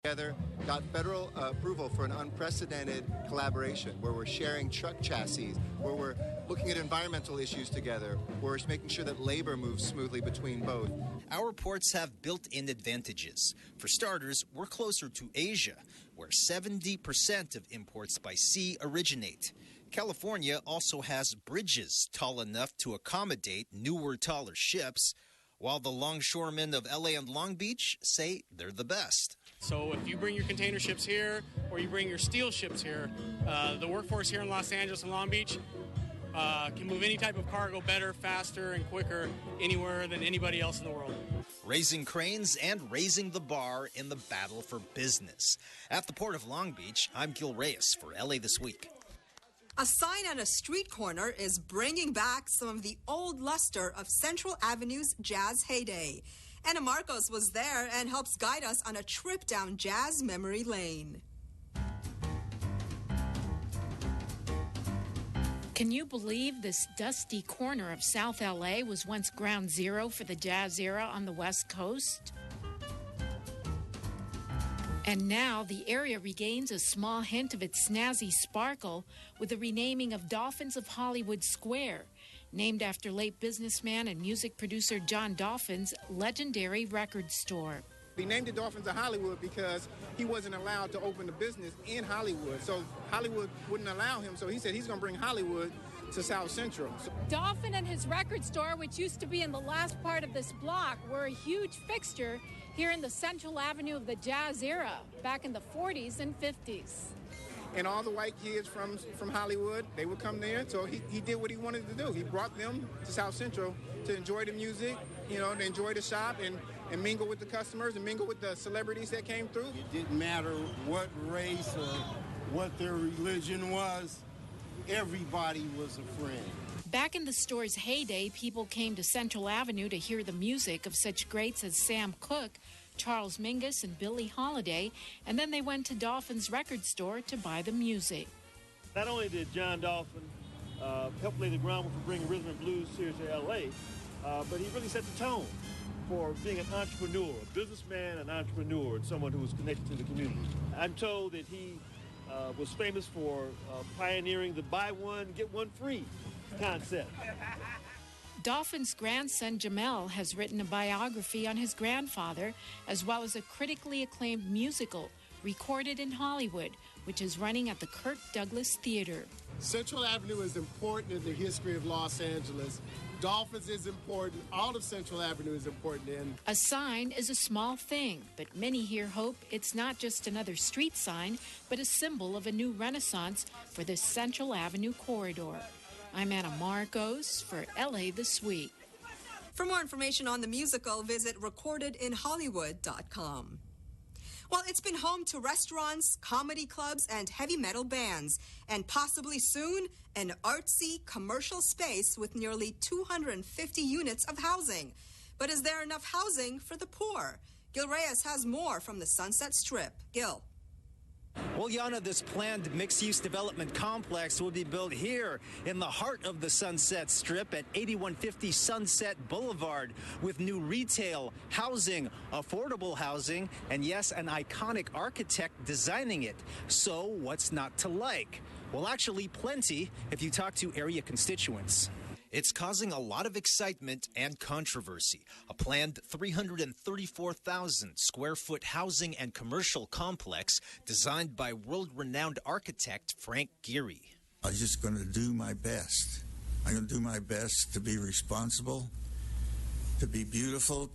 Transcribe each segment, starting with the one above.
Together, got federal approval for an unprecedented collaboration where we're sharing truck chassis, where we're looking at environmental issues together, where we're making sure that labor moves smoothly between both. Our ports have built-in advantages. For starters, we're closer to Asia, where 70% of imports by sea originate. California also has bridges tall enough to accommodate newer, taller ships, while the longshoremen of LA and Long Beach say they're the best. So if you bring your container ships here or you bring your steel ships here, the workforce here in Los Angeles and Long Beach can move any type of cargo better, faster, and quicker anywhere than anybody else in the world. Raising cranes and raising the bar in the battle for business. At the Port of Long Beach, I'm Gil Reyes for LA This Week. A sign on a street corner is bringing back some of the old luster of Central Avenue's jazz heyday. Anna Marcos was there and helps guide us on a trip down jazz memory lane. Can you believe this dusty corner of South LA was once ground zero for the jazz era on the West Coast? And now the area regains a small hint of its snazzy sparkle with the renaming of Dolphins of Hollywood Square, named after late businessman and music producer John Dolphin's legendary record store. He named it Dolphins of Hollywood because he wasn't allowed to open a business in Hollywood. So Hollywood wouldn't allow him, so he said he's going to bring Hollywood to South Central. Dolphin and his record store, which used to be in the last part of this block, were a huge fixture here in the Central Avenue of the jazz era back in the 40s and 50s. And all the white kids from Hollywood, they would come there. So he did what he wanted to do. He brought them to South Central to enjoy the music, to enjoy the shop and mingle with the customers and mingle with the celebrities that came through. It didn't matter what race or what their religion was. Everybody was a friend. Back in the store's heyday, people came to Central Avenue to hear the music of such greats as Sam Cooke, Charles Mingus, and Billie Holiday, and then they went to Dolphin's record store to buy the music. Not only did John Dolphin help lay the groundwork for bringing rhythm and blues here to L.A., but he really set the tone for being an entrepreneur, a businessman, an entrepreneur, and someone who was connected to the community. I'm told that he was famous for pioneering the buy one, get one free concept. Dolphin's grandson Jamel has written a biography on his grandfather, as well as a critically acclaimed musical recorded in Hollywood, which is running at the Kirk Douglas Theater. Central Avenue is important in the history of Los Angeles. Dolphins is important. All of Central Avenue is important. And a sign is a small thing, but many here hope it's not just another street sign, but a symbol of a new renaissance for the Central Avenue corridor. I'm Anna Marcos for LA This Week. For more information on the musical, visit recordedinhollywood.com. Well, it's been home to restaurants, comedy clubs, and heavy metal bands, and possibly soon, an artsy commercial space with nearly 250 units of housing. But is there enough housing for the poor? Gil Reyes has more from the Sunset Strip. Gil. Well, Yana, this planned mixed-use development complex will be built here in the heart of the Sunset Strip at 8150 Sunset Boulevard with new retail, housing, affordable housing, and yes, an iconic architect designing it. So what's not to like? Well, actually plenty if you talk to area constituents. It's causing a lot of excitement and controversy. A planned 334,000 square foot housing and commercial complex designed by world-renowned architect Frank Gehry. I'm just going to do my best. I'm going to do my best to be responsible, to be beautiful,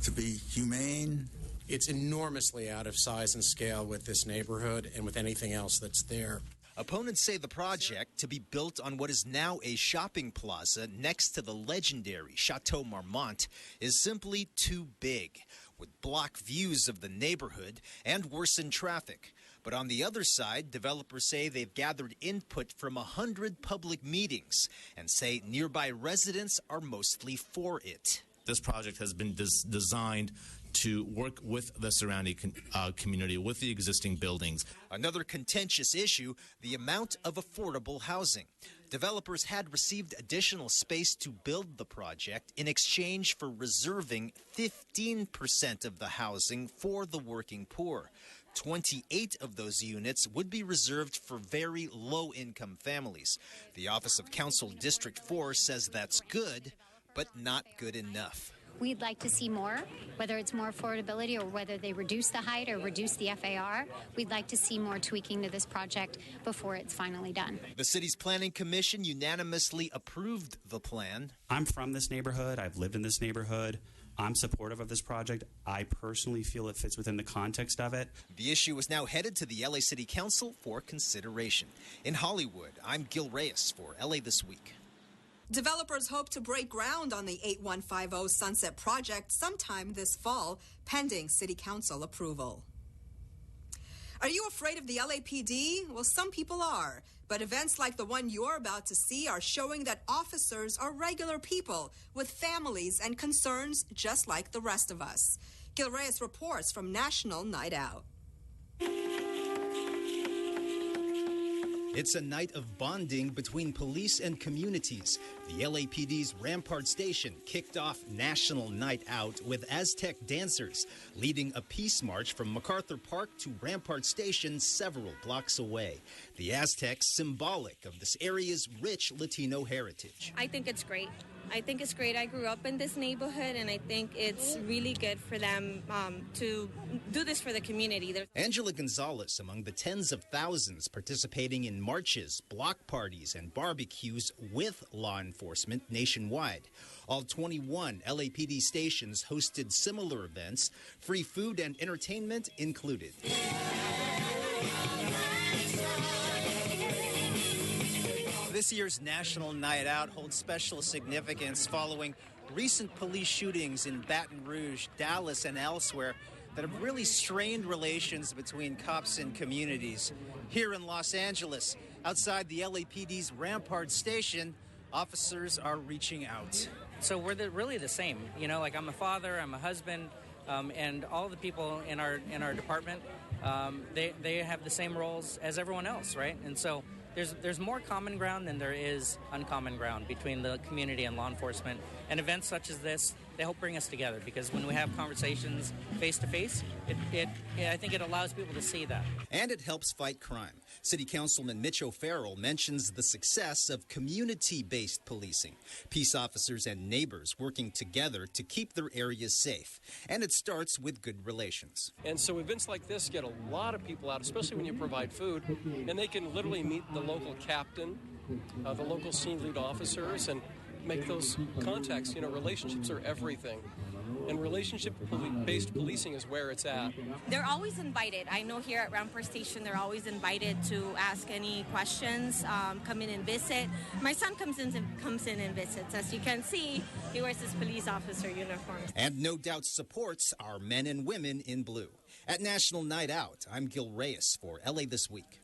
to be humane. It's enormously out of size and scale with this neighborhood and with anything else that's there. Opponents say the project, to be built on what is now a shopping plaza next to the legendary Chateau Marmont, is simply too big, would block views of the neighborhood and worsen traffic. But on the other side, developers say they've gathered input from 100 public meetings and say nearby residents are mostly for it. This project has been designed to work with the surrounding community, with the existing buildings. Another contentious issue, the amount of affordable housing. Developers had received additional space to build the project in exchange for reserving 15% of the housing for the working poor. 28 of those units would be reserved for very low-income families. The Office of Council District 4 says that's good, but not good enough. We'd like to see more, whether it's more affordability or whether they reduce the height or reduce the FAR. We'd like to see more tweaking to this project before it's finally done. The city's planning commission unanimously approved the plan. I'm from this neighborhood. I've lived in this neighborhood. I'm supportive of this project. I personally feel it fits within the context of it. The issue is now headed to the LA City Council for consideration. In Hollywood, I'm Gil Reyes for LA This Week. Developers hope to break ground on the 8150 Sunset project sometime this fall, pending City Council approval. Are you afraid of the LAPD? Well, some people are. But events like the one you're about to see are showing that officers are regular people with families and concerns just like the rest of us. Gil Reyes reports from National Night Out. It's a night of bonding between police and communities. The LAPD's Rampart Station kicked off National Night Out with Aztec dancers, leading a peace march from MacArthur Park to Rampart Station several blocks away. The Aztecs symbolic of this area's rich Latino heritage. I think it's great. I think it's great. I grew up in this neighborhood, and I think it's really good for them to do this for the community. Angela Gonzalez among the tens of thousands participating in marches, block parties, and barbecues with law enforcement nationwide. All 21 LAPD stations hosted similar events, free food and entertainment included. This year's National Night Out holds special significance following recent police shootings in Baton Rouge, Dallas, and elsewhere that have really strained relations between cops and communities. Here in Los Angeles, outside the LAPD's Rampart Station, officers are reaching out. So we're really the same. You know, like I'm a father, I'm a husband, and all the people in our department, they have the same roles as everyone else, right? And so there's more common ground than there is uncommon ground between the community and law enforcement. And events such as this, they help bring us together, because when we have conversations face to face, I think it allows people to see that. And it helps fight crime. City Councilman Mitch O'Farrell mentions the success of community-based policing, peace officers and neighbors working together to keep their areas safe. And it starts with good relations. And so events like this get a lot of people out, especially when you provide food, and they can literally meet the local captain, the local scene lead officers, and make those contacts. You know, relationships are everything. And relationship-based policing is where it's at. They're always invited. I know here at Rampart Station, they're always invited to ask any questions, come in and visit. My son comes in and visits. As you can see, he wears his police officer uniform. And no doubt supports our men and women in blue. At National Night Out, I'm Gil Reyes for LA This Week.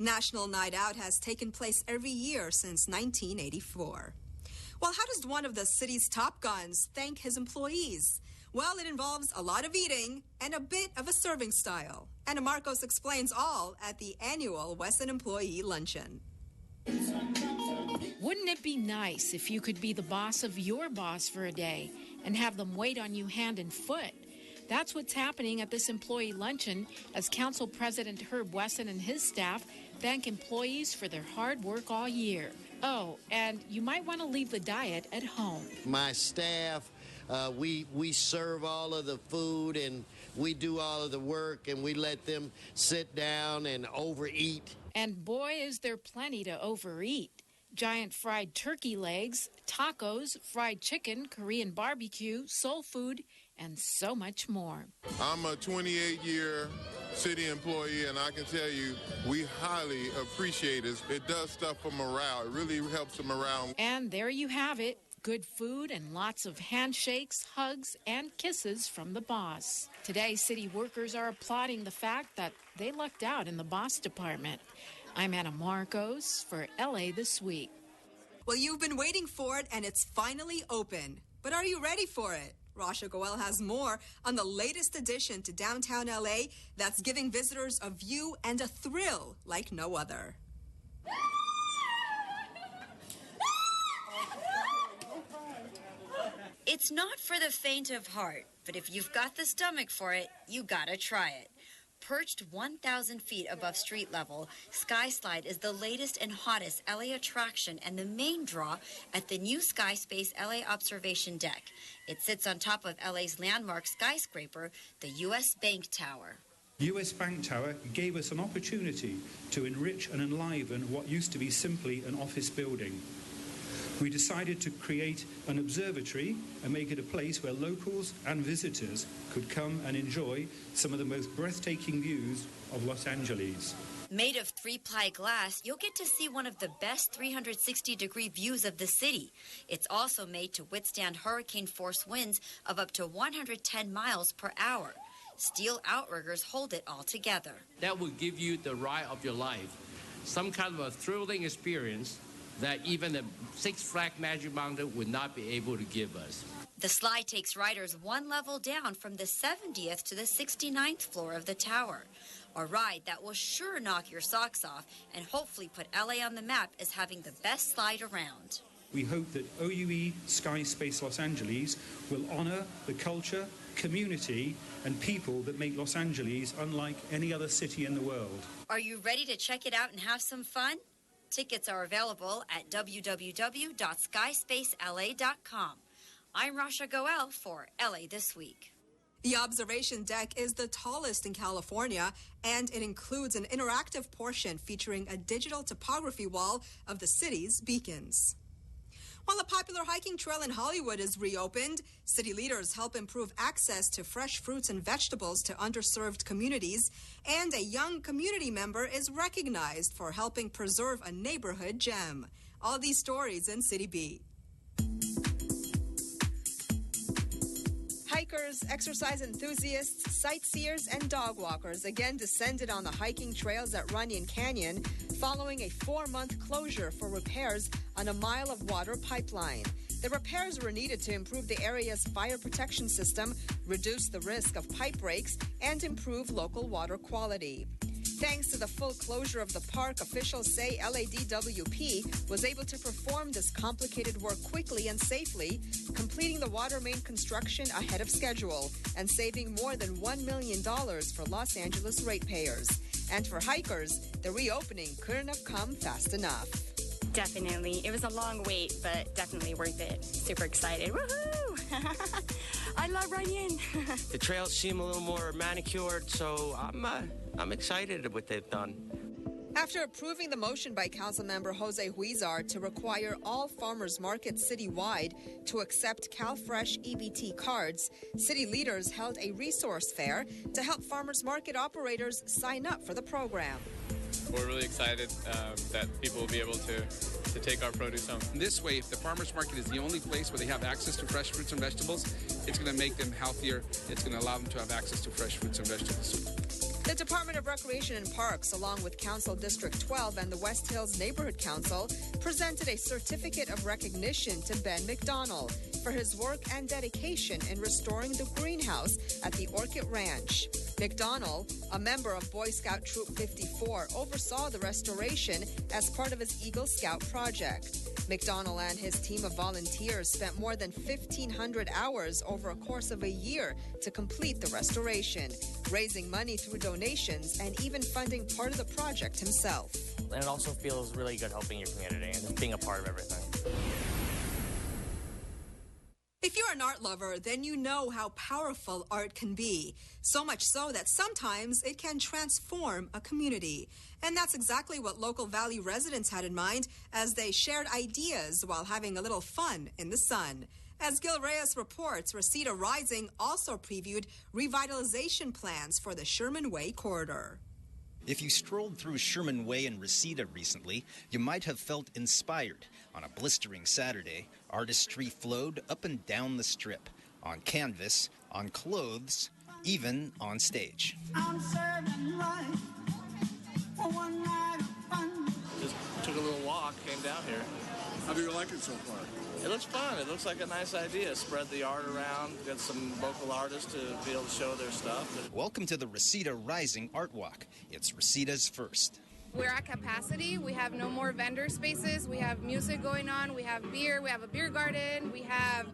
National Night Out has taken place every year since 1984. Well, how does one of the city's top guns thank his employees? Well, it involves a lot of eating and a bit of a serving style. Anna Marcos explains all at the annual Wesson Employee Luncheon. Wouldn't it be nice if you could be the boss of your boss for a day and have them wait on you hand and foot? That's what's happening at this employee luncheon as Council President Herb Wesson and his staff thank employees for their hard work all year. Oh, and you might want to leave the diet at home. My staff, we serve all of the food and we do all of the work, and we let them sit down and overeat. And boy, is there plenty to overeat. Giant fried turkey legs, tacos, fried chicken, Korean barbecue, soul food, and so much more. I'm a 28-year city employee, and I can tell you, we highly appreciate it. It does stuff for morale. It really helps the morale. And there you have it. Good food and lots of handshakes, hugs, and kisses from the boss. Today, city workers are applauding the fact that they lucked out in the boss department. I'm Anna Marcos for LA This Week. Well, you've been waiting for it, and it's finally open. But are you ready for it? Rasha Goel has more on the latest addition to downtown LA that's giving visitors a view and a thrill like no other. It's not for the faint of heart, but if you've got the stomach for it, you gotta try it. Perched 1,000 feet above street level, Sky Slide is the latest and hottest LA attraction and the main draw at the new SkySpace LA Observation Deck. It sits on top of LA's landmark skyscraper, the US Bank Tower. US Bank Tower gave us an opportunity to enrich and enliven what used to be simply an office building. We decided to create an observatory and make it a place where locals and visitors could come and enjoy some of the most breathtaking views of Los Angeles. Made of 3-ply glass, you'll get to see one of the best 360-degree views of the city. It's also made to withstand hurricane-force winds of up to 110 miles per hour. Steel outriggers hold it all together. That will give you the ride of your life, some kind of a thrilling experience that even the Six Flags Magic Mountain would not be able to give us. The slide takes riders one level down from the 70th to the 69th floor of the tower. A ride that will sure knock your socks off and hopefully put LA on the map as having the best slide around. We hope that OUE SkySpace Los Angeles will honor the culture, community, and people that make Los Angeles unlike any other city in the world. Are you ready to check it out and have some fun? Tickets are available at www.skyspaceLA.com. I'm Rasha Goel for LA This Week. The observation deck is the tallest in California, and it includes an interactive portion featuring a digital topography wall of the city's beacons. While a popular hiking trail in Hollywood is reopened, city leaders help improve access to fresh fruits and vegetables to underserved communities, and a young community member is recognized for helping preserve a neighborhood gem. All these stories in City Beat. Hikers, exercise enthusiasts, sightseers, and dog walkers again descended on the hiking trails at Runyon Canyon following a 4-month closure for repairs on a mile of water pipeline. The repairs were needed to improve the area's fire protection system, reduce the risk of pipe breaks, and improve local water quality. Thanks to the full closure of the park, officials say LADWP was able to perform this complicated work quickly and safely, completing the water main construction ahead of schedule and saving more than $1 million for Los Angeles ratepayers. And for hikers, the reopening couldn't have come fast enough. Definitely. It was a long wait, but definitely worth it. Super excited. Woohoo! I love Runyon. The trails seem a little more manicured, so I'm excited at what they've done. After approving the motion by Councilmember Jose Huizar to require all farmers markets citywide to accept CalFresh EBT cards, city leaders held a resource fair to help farmers market operators sign up for the program. We're really excited that people will be able to take our produce home. This way, if the farmers market is the only place where they have access to fresh fruits and vegetables, it's going to make them healthier. It's going to allow them to have access to fresh fruits and vegetables. The Department of Recreation and Parks, along with Council District 12 and the West Hills Neighborhood Council, presented a certificate of recognition to Ben McDonald for his work and dedication in restoring the greenhouse at the Orchid Ranch. McDonald, a member of Boy Scout Troop 54, oversaw the restoration as part of his Eagle Scout project. McDonald and his team of volunteers spent more than 1,500 hours over a course of a year to complete the restoration, raising money through donations and even funding part of the project himself. And it also feels really good helping your community and just being a part of everything. If you're an art lover, then you know how powerful art can be. So much so that sometimes it can transform a community. And that's exactly what Local Valley residents had in mind as they shared ideas while having a little fun in the sun. As Gil Reyes reports, Reseda Rising also previewed revitalization plans for the Sherman Way corridor. If you strolled through Sherman Way in Reseda recently, you might have felt inspired. On a blistering Saturday, artistry flowed up and down the strip, on canvas, on clothes, even on stage. I'm serving life for one night of fun. Just took a little walk, came down here. How do you like it so far? It looks fun. It looks like a nice idea. Spread the art around, get some local artists to be able to show their stuff. Welcome to the Reseda Rising Art Walk. It's Reseda's first. We're at capacity. We have no more vendor spaces. We have music going on. We have beer. We have a beer garden. We have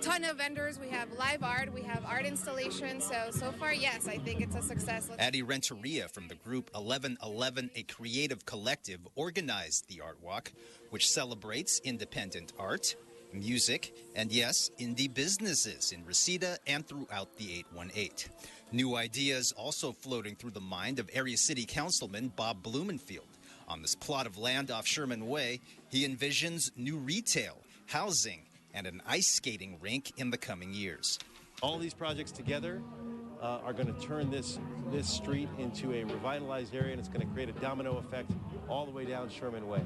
ton of vendors. We have live art, we have art installations. So far, yes, I think it's a success. Addie Renteria from the group 1111, a creative collective, organized the art walk, which celebrates independent art, music, and yes, indie businesses in Reseda and throughout the 818. New ideas also floating through the mind of Area City Councilman Bob Blumenfield. On this plot of land off Sherman Way, he envisions new retail, housing, and an ice skating rink in the coming years. All these projects together are going to turn this street into a revitalized area, and it's going to create a domino effect all the way down Sherman Way.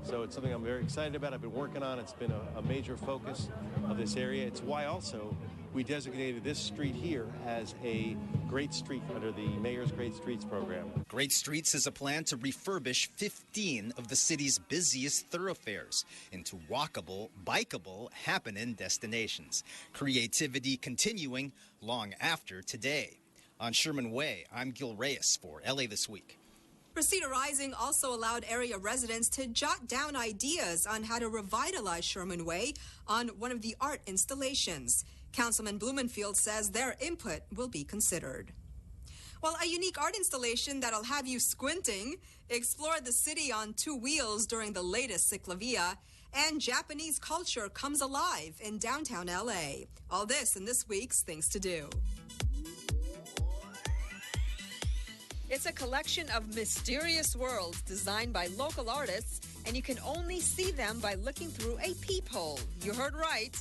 So it's something I'm very excited about. I've been working on. It's been a major focus of this area. It's why also we designated this street here as a Great Street under the Mayor's Great Streets program. Great Streets is a plan to refurbish 15 of the city's busiest thoroughfares into walkable, bikeable, happening destinations. Creativity continuing long after today. On Sherman Way, I'm Gil Reyes for LA This Week. Reseda Rising also allowed area residents to jot down ideas on how to revitalize Sherman Way on one of the art installations. Councilman Blumenfield says their input will be considered. Well, a unique art installation that'll have you squinting, explore the city on two wheels during the latest Ciclavia, and Japanese culture comes alive in downtown LA. All this in this week's Things to Do. It's a collection of mysterious worlds designed by local artists, and you can only see them by looking through a peephole. You heard right.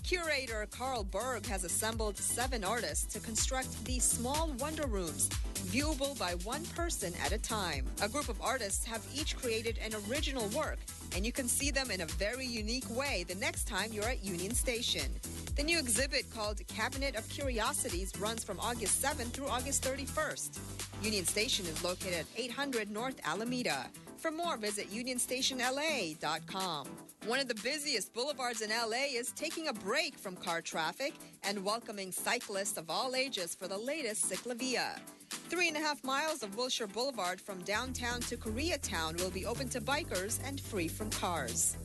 Curator Carl Berg has assembled 7 artists to construct these small wonder rooms, viewable by one person at a time. A group of artists have each created an original work, and you can see them in a very unique way the next time you're at Union Station. The new exhibit, called Cabinet of Curiosities, runs from August 7th through August 31st. Union Station is located at 800 North Alameda. For more, visit unionstationla.com. One of the busiest boulevards in LA is taking a break from car traffic and welcoming cyclists of all ages for the latest Ciclavia. 3.5 miles of Wilshire Boulevard from downtown to Koreatown will be open to bikers and free from cars.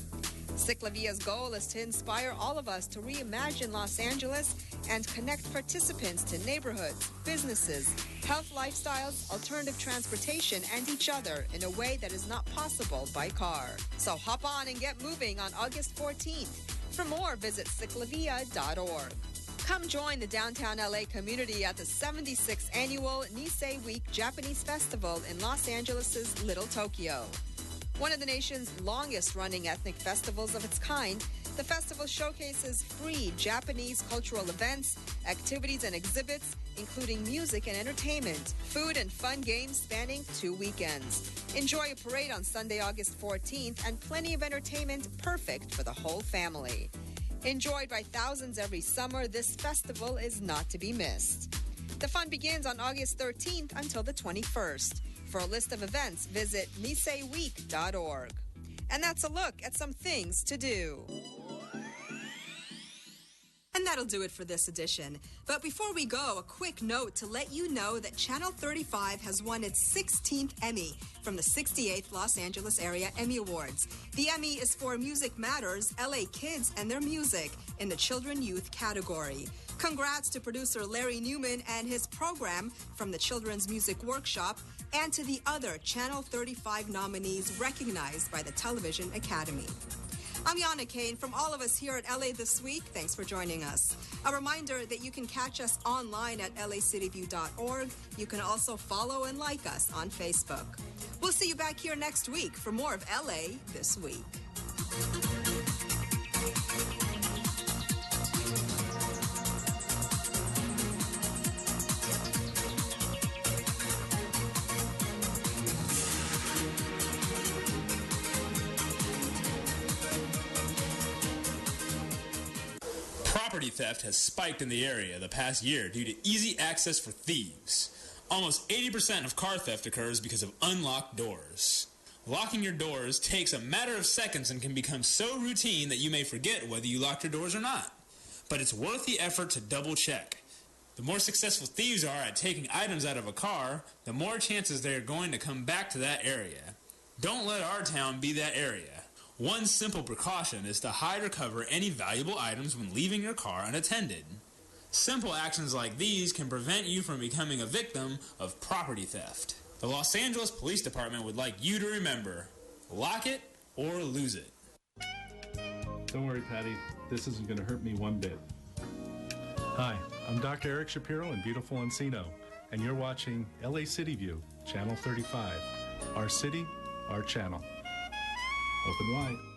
Ciclavia's goal is to inspire all of us to reimagine Los Angeles and connect participants to neighborhoods, businesses, health lifestyles, alternative transportation, and each other in a way that is not possible by car. So hop on and get moving on August 14th. For more, visit ciclavia.org. Come join the downtown LA community at the 76th annual Nisei Week Japanese Festival in Los Angeles' Little Tokyo. One of the nation's longest-running ethnic festivals of its kind, the festival showcases free Japanese cultural events, activities and exhibits, including music and entertainment, food and fun games spanning 2 weekends. Enjoy a parade on Sunday, August 14th, and plenty of entertainment perfect for the whole family. Enjoyed by thousands every summer, this festival is not to be missed. The fun begins on August 13th until the 21st. For a list of events, visit niseiweek.org. And that's a look at some things to do. And that'll do it for this edition. But before we go, a quick note to let you know that Channel 35 has won its 16th Emmy from the 68th Los Angeles Area Emmy Awards. The Emmy is for Music Matters, LA Kids and Their Music in the Children Youth category. Congrats to producer Larry Newman and his program from the Children's Music Workshop, and to the other Channel 35 nominees recognized by the Television Academy. I'm Yana Kane. From all of us here at LA This Week, thanks for joining us. A reminder that you can catch us online at lacityview.org. You can also follow and like us on Facebook. We'll see you back here next week for more of LA This Week. Property theft has spiked in the area the past year due to easy access for thieves. Almost 80% of car theft occurs because of unlocked doors. Locking your doors takes a matter of seconds and can become so routine that you may forget whether you locked your doors or not. But it's worth the effort to double check. The more successful thieves are at taking items out of a car, the more chances they are going to come back to that area. Don't let our town be that area. One simple precaution is to hide or cover any valuable items when leaving your car unattended. Simple actions like these can prevent you from becoming a victim of property theft. The Los Angeles Police Department would like you to remember, lock it or lose it. Don't worry, Patty. This isn't going to hurt me one bit. Hi, I'm Dr. Eric Shapiro in beautiful Encino, and you're watching LA City View, Channel 35. Our city, our channel. Open wide.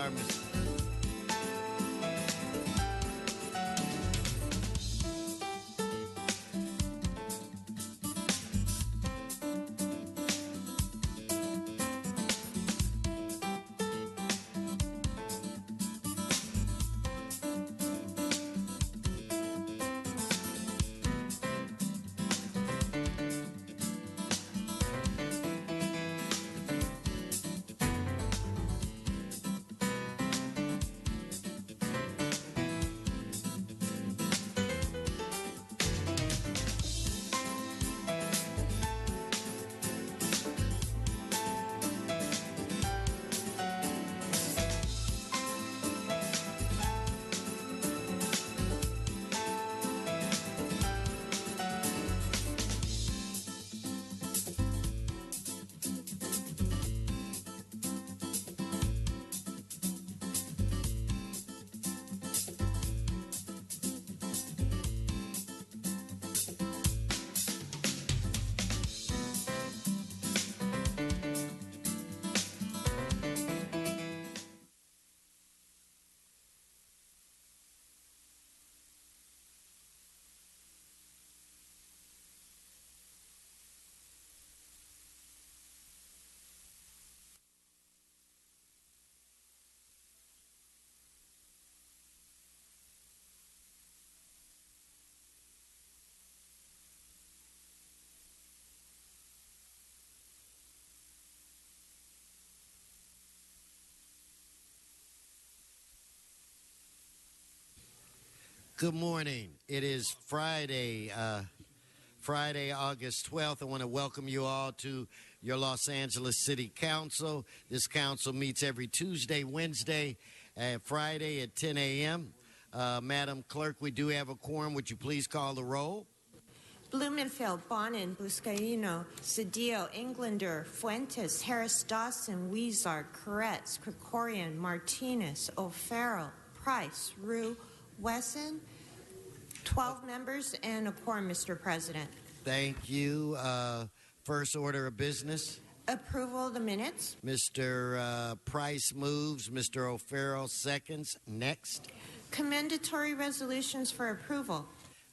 are, Mr. Good morning. It is Friday, August 12th. I want to welcome you all to your Los Angeles City Council. This council meets every Tuesday, Wednesday, and Friday at 10 a.m. Madam Clerk, we do have a quorum. Would you please call the roll? Blumenfeld, Bonin, Buscaino, Cedillo, Englander, Fuentes, Harris, Dawson, Weezar, Koretz, Krikorian, Martinez, O'Farrell, Price, Rue, Wesson, 12 members and a quorum, Mr. President. Thank you. First order of business. Approval of the minutes. Mr. Price moves. Mr. O'Farrell seconds. Next. Commendatory resolutions for approval.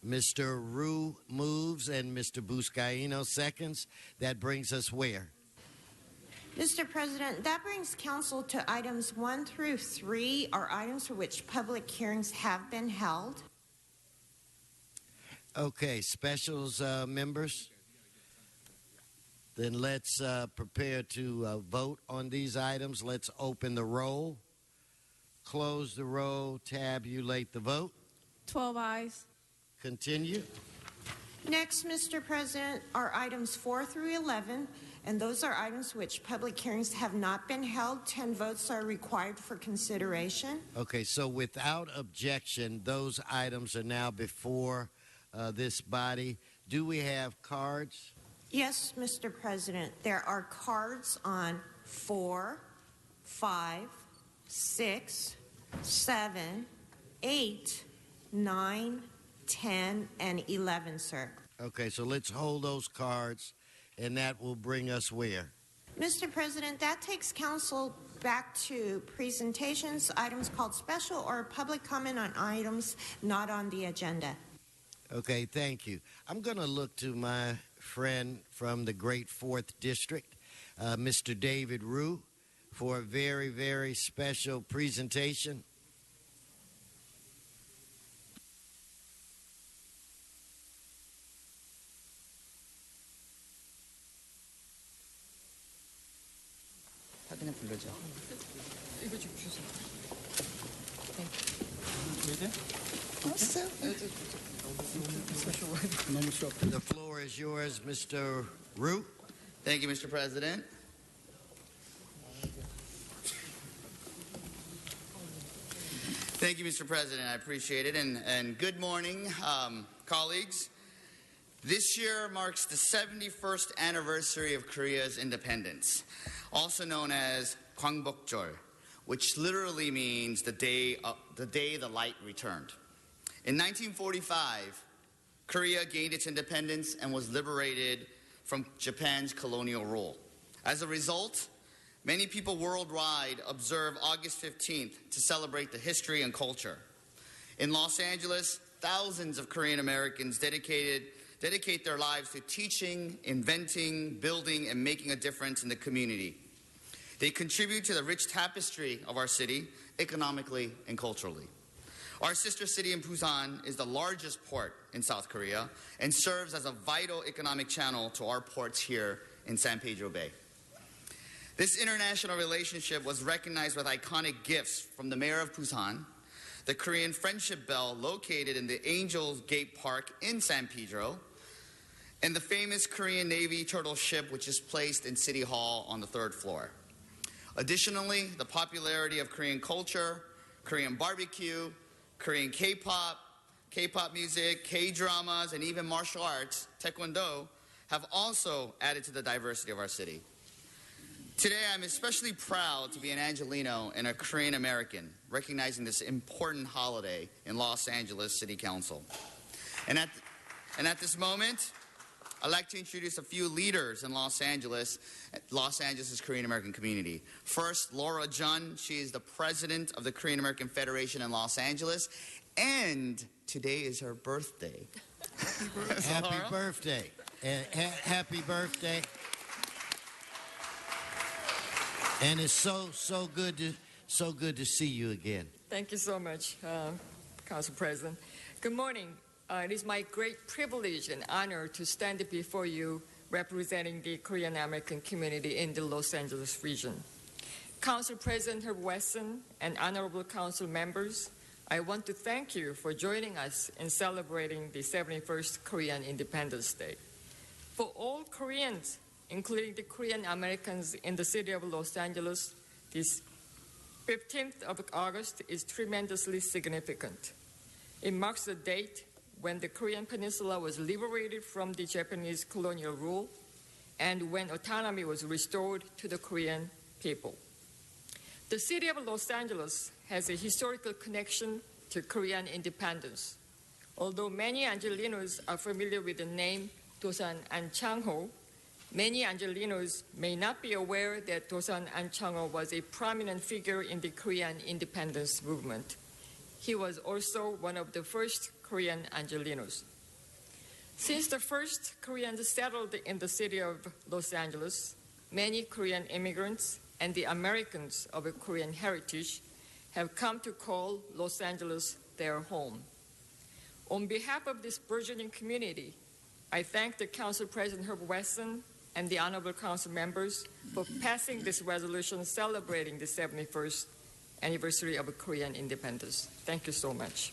Mr. Rue moves and Mr. Buscaino seconds. That brings us where? Mr. President, that brings council to items 1 through 3 are items for which public hearings have been held. Okay, specials members. Then let's prepare to vote on these items. Let's open the roll, close the roll, tabulate the vote. 12 ayes. Continue. Next, Mr. President, are items 4 through 11, and those are items which public hearings have not been held. 10 votes are required for consideration. Okay, so without objection, those items are now before this body. Do we have cards? Yes, Mr. President. There are cards on 4, 5, 6, 7, 8, 9, 10, and 11, sir. Okay, so let's hold those cards, and that will bring us where? Mr. President, that takes council back to presentations, items called special, or public comment on items not on the agenda. Okay, thank you. I'm going to look to my friend from the Great 4th District, Mr. David Rue, for a very, very special presentation. 사진을 불러줘. 이거 좀 주세요. The floor is yours, Mr. Rue. Thank you, Mr. President. Thank you, Mr. President. I appreciate it. And good morning, colleagues. This year marks the 71st anniversary of Korea's independence, also known as Gwangbokjeol, which literally means the day the light returned. In 1945, Korea gained its independence and was liberated from Japan's colonial rule. As a result, Many people worldwide observe August 15th to celebrate the history and culture. In Los Angeles, thousands of Korean Americans dedicate their lives to teaching, inventing, building, and making a difference in the community. They contribute to the rich tapestry of our city, economically and culturally. Our sister city in Busan is the largest port in South Korea and serves as a vital economic channel to our ports here in San Pedro Bay. This international relationship was recognized with iconic gifts from the mayor of Busan, the Korean Friendship Bell located in the Angels Gate Park in San Pedro, and the famous Korean Navy turtle ship which is placed in City Hall on the 3rd floor. Additionally, the popularity of Korean culture, Korean barbecue, Korean K-pop, K-pop music, K-dramas, and even martial arts, Taekwondo, have also added to the diversity of our city. Today, I'm especially proud to be an Angelino and a Korean American, recognizing this important holiday in Los Angeles City Council. And at this moment, I'd like to introduce a few leaders in Los Angeles' Korean American community. First, Laura Jun. She is the president of the Korean American Federation in Los Angeles, and today is her birthday. Happy birthday. Happy birthday. And it's so good to see you again. Thank you so much, Council President. Good morning. It is my great privilege and honor to stand before you representing the Korean American community in the Los Angeles region. Council President Herb Wesson and honorable council members, I want to thank you for joining us in celebrating the 71st Korean Independence Day. For all Koreans, including the Korean Americans in the city of Los Angeles, this 15th of August is tremendously significant. It marks the date when the Korean Peninsula was liberated from the Japanese colonial rule and when autonomy was restored to the Korean people. The city of Los Angeles has a historical connection to Korean independence. Although many Angelinos are familiar with the name Dosan An-chang-ho, many Angelinos may not be aware that Dosan An-chang-ho was a prominent figure in the Korean independence movement. He was also one of the first Korean Angelinos. Since the first Koreans settled in the city of Los Angeles, many Korean immigrants and the Americans of a Korean heritage have come to call Los Angeles their home. On behalf of this burgeoning community, I thank the Council President Herb Wesson and the honorable council members for passing this resolution celebrating the 71st anniversary of Korean independence. Thank you so much.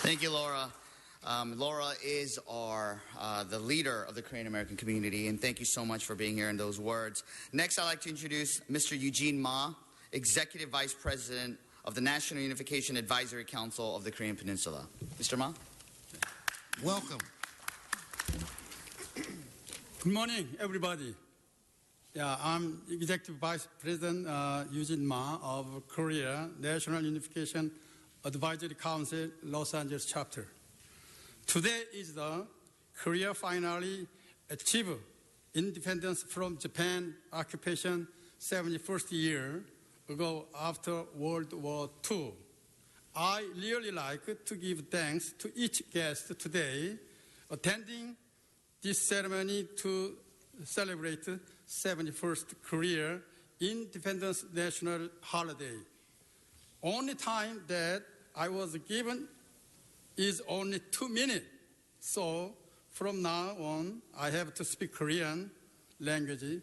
Thank you, Laura. Laura is the leader of the Korean American community, and thank you so much for being here and those words. Next, I'd like to introduce Mr. Eugene Ma, Executive Vice President of the National Unification Advisory Council of the Korean Peninsula. Mr. Ma? Welcome. Good morning, everybody. I'm Executive Vice President Eugene Ma of Korea National Unification Advisory Council Los Angeles chapter. Today is the Korea finally achieved independence from Japan occupation 71st year ago after World War II. I really like to give thanks to each guest today attending this ceremony to celebrate 71st Korea Independence National Holiday. Only time that I was given is only 2 minutes. So from now on, I have to speak Korean language.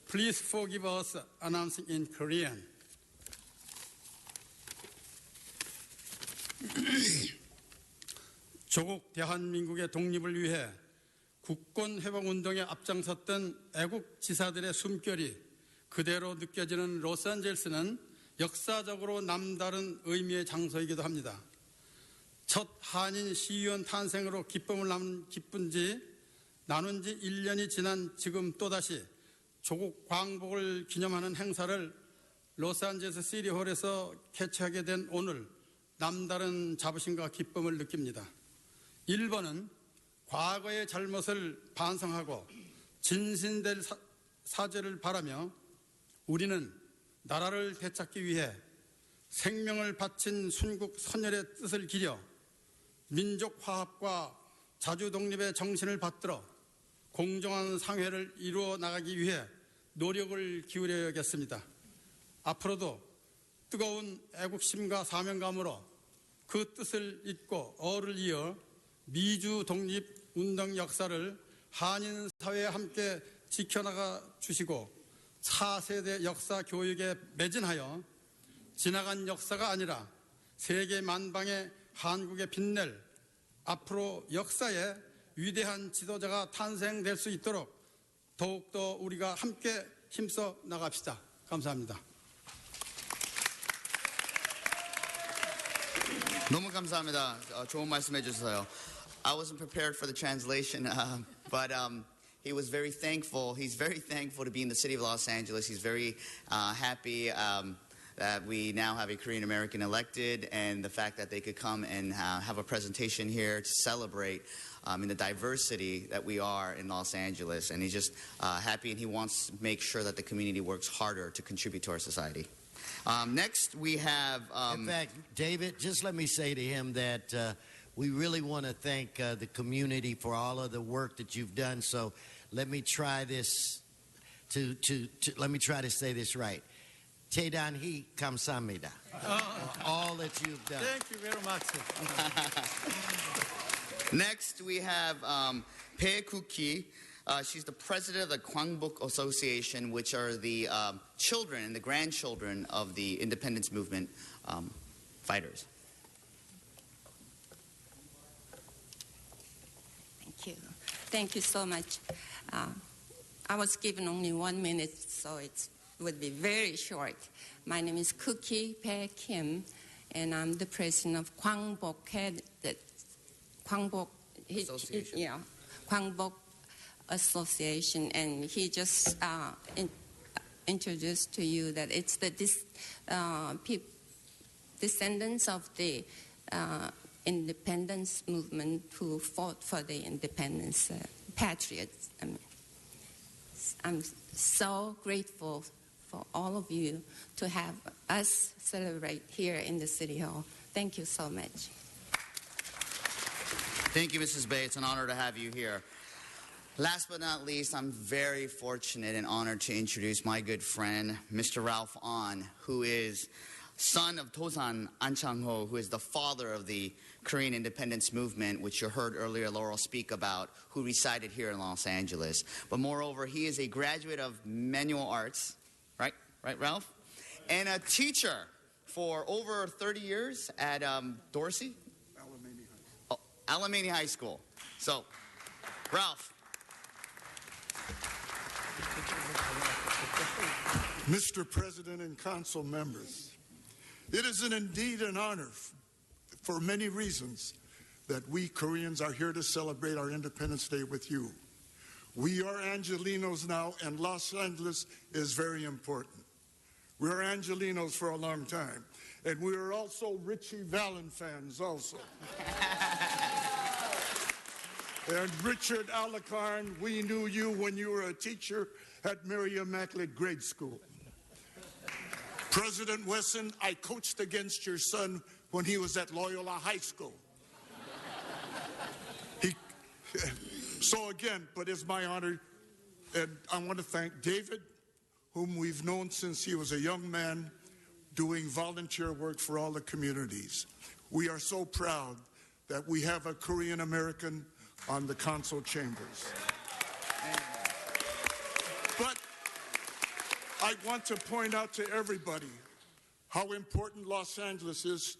Please forgive us announcing in Korean. 조국 대한민국의 독립을 위해 국권 회복 운동에 앞장섰던 애국 지사들의 숨결이 그대로 느껴지는 로스앤젤레스는 역사적으로 남다른 의미의 장소이기도 합니다. 첫 한인 시의원 탄생으로 기쁨을 나눈 지 1년이 지난 지금 또다시 조국 광복을 기념하는 행사를 로스앤젤레스 시티홀에서 개최하게 된 오늘 남다른 자부심과 기쁨을 느낍니다. 1번은 과거의 잘못을 반성하고 진신될 사죄를 바라며 우리는 나라를 되찾기 위해 생명을 바친 순국 선열의 뜻을 기려 민족 화합과 자주 독립의 정신을 받들어 공정한 사회를 이루어 나가기 위해 노력을 기울여야겠습니다. 앞으로도 뜨거운 애국심과 사명감으로 그 뜻을 잇고 어를 이어 미주 독립운동 역사를 한인 사회에 함께 지켜나가 주시고 4세대 역사 교육에 매진하여 지나간 역사가 아니라 세계 만방의 한국에 빛낼 앞으로 역사에 위대한 지도자가 탄생될 수 있도록 더욱더 우리가 함께 힘써 나갑시다. 감사합니다. 너무 감사합니다. 좋은 말씀 해주셔서요. I wasn't prepared for the translation, but he was very thankful. He's very thankful to be in the city of Los Angeles. He's very happy that we now have a Korean American elected, and the fact that they could come and have a presentation here to celebrate in the diversity that we are in Los Angeles. And he's just happy, and he wants to make sure that the community works harder to contribute to our society. Next, we have... in fact, David, just let me say to him that we really want to thank the community for all of the work that you've done. So let me try this let me try to say this right. Tedanhi kamsamida. All that you've done. Thank you very much. Next, we have Pae Koo-ki. She's the president of the Kwangbok Association, which are the children and the grandchildren of the independence movement fighters. Thank you. Thank you so much. I was given only 1 minute, so it would be very short. My name is Koo-ki Pae Kim, and I'm the president of Kwangbok Association. Kwangbok Association, and he just introduced to you that it's the descendants of the independence movement who fought for the independence, patriots. I mean, I'm so grateful for all of you to have us celebrate here in the City Hall. Thank you so much. Thank you, Mrs. Bay. It's an honor to have you here. Last but not least, I'm very fortunate and honored to introduce my good friend, Mr. Ralph Ahn, who is son of Tosan An Chang-ho, who is the father of the Korean independence movement, which you heard earlier Laurel speak about, who resided here in Los Angeles. But moreover, he is a graduate of manual arts, right, Ralph? And a teacher for over 30 years at Dorsey? Alamany High School. So, Ralph. Mr. President and council members, it is indeed an honor for many reasons that we Koreans are here to celebrate our Independence Day with you. We are Angelenos now, and Los Angeles is very important. We are Angelenos for a long time, and we are also Richie Valens fans also. And Richard Alakarn, we knew you when you were a teacher at Mary Immaculate Grade School. President Wesson, I coached against your son when he was at Loyola High School. So again, but it's my honor, and I want to thank David, whom we've known since he was a young man doing volunteer work for all the communities. We are so proud that we have a Korean American on the council chambers. But I want to point out to everybody how important Los Angeles is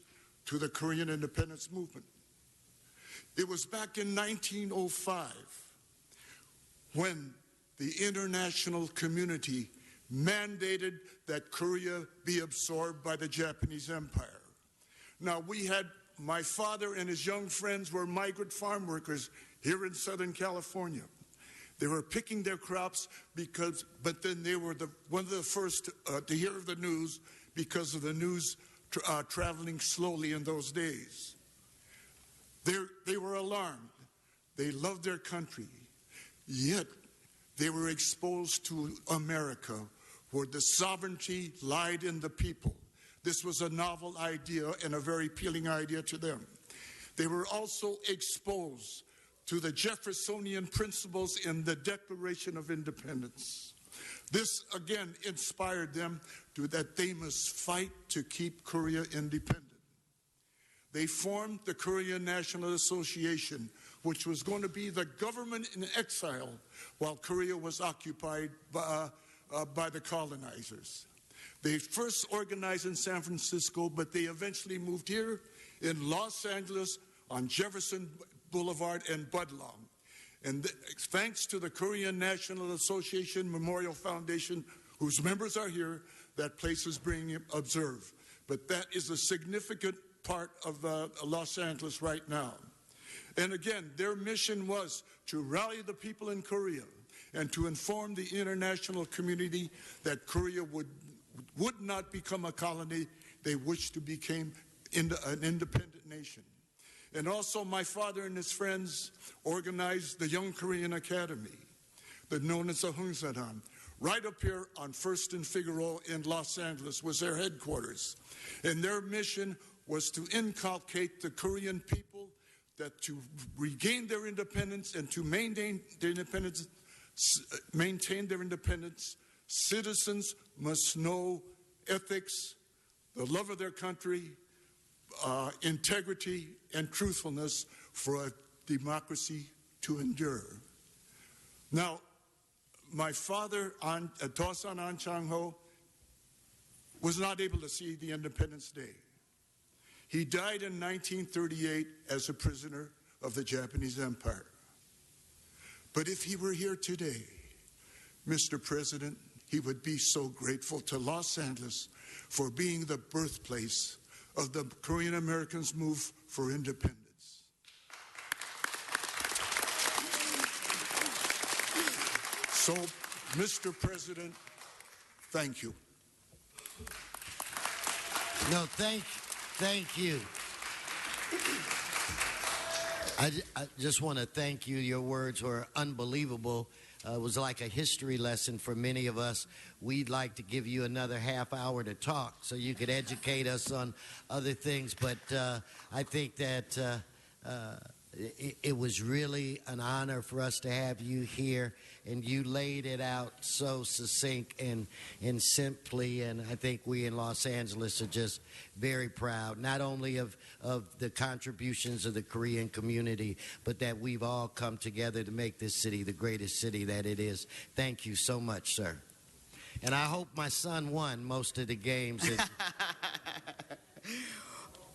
to the Korean independence movement. It was back in 1905 when the international community mandated that Korea be absorbed by the Japanese Empire. Now, we had, my father and his young friends were migrant farm workers here in Southern California. They were picking their crops but then they were one of the first to hear of the news because of the news traveling slowly in those days. They were alarmed They loved their country, yet they were exposed to America, where the sovereignty lied in the people. This was a novel idea and a very appealing idea to them. They were also exposed to the Jeffersonian principles in the Declaration of Independence. This again inspired them that they must fight to keep Korea independent. They formed the Korean National Association, which was going to be the government in exile while Korea was occupied by the colonizers. They first organized in San Francisco, but they eventually moved here in Los Angeles on Jefferson Boulevard and Budlong. And thanks to the Korean National Association Memorial Foundation, whose members are here, that place is being observed. But that is a significant part of Los Angeles right now. And again, their mission was to rally the people in Korea and to inform the international community that Korea would not become a colony. They wished to become an independent nation. And also my father and his friends organized the Young Korean Academy, known as the Hungsadan. Right up here on 1st and Figueroa in Los Angeles was their headquarters. And their mission was to inculcate the Korean people that to regain their independence and to maintain their independence, citizens must know ethics, the love of their country, integrity, and truthfulness for a democracy to endure. Now, my father, Tosan An Chang-ho, was not able to see the Independence Day. He died in 1938 as a prisoner of the Japanese Empire. But if he were here today, Mr. President, he would be so grateful to Los Angeles for being the birthplace of the Korean Americans' move for independence. So, Mr. President, thank you. No, thank you. I just want to thank you. Your words were unbelievable. It was like a history lesson for many of us. We'd like to give you another half hour to talk so you could educate us on other things. But I think that it was really an honor for us to have you here, and you laid it out so succinct and simply, and I think we in Los Angeles are just very proud, not only of the contributions of the Korean community, but that we've all come together to make this city the greatest city that it is. Thank you so much, sir. And I hope my son won most of the games.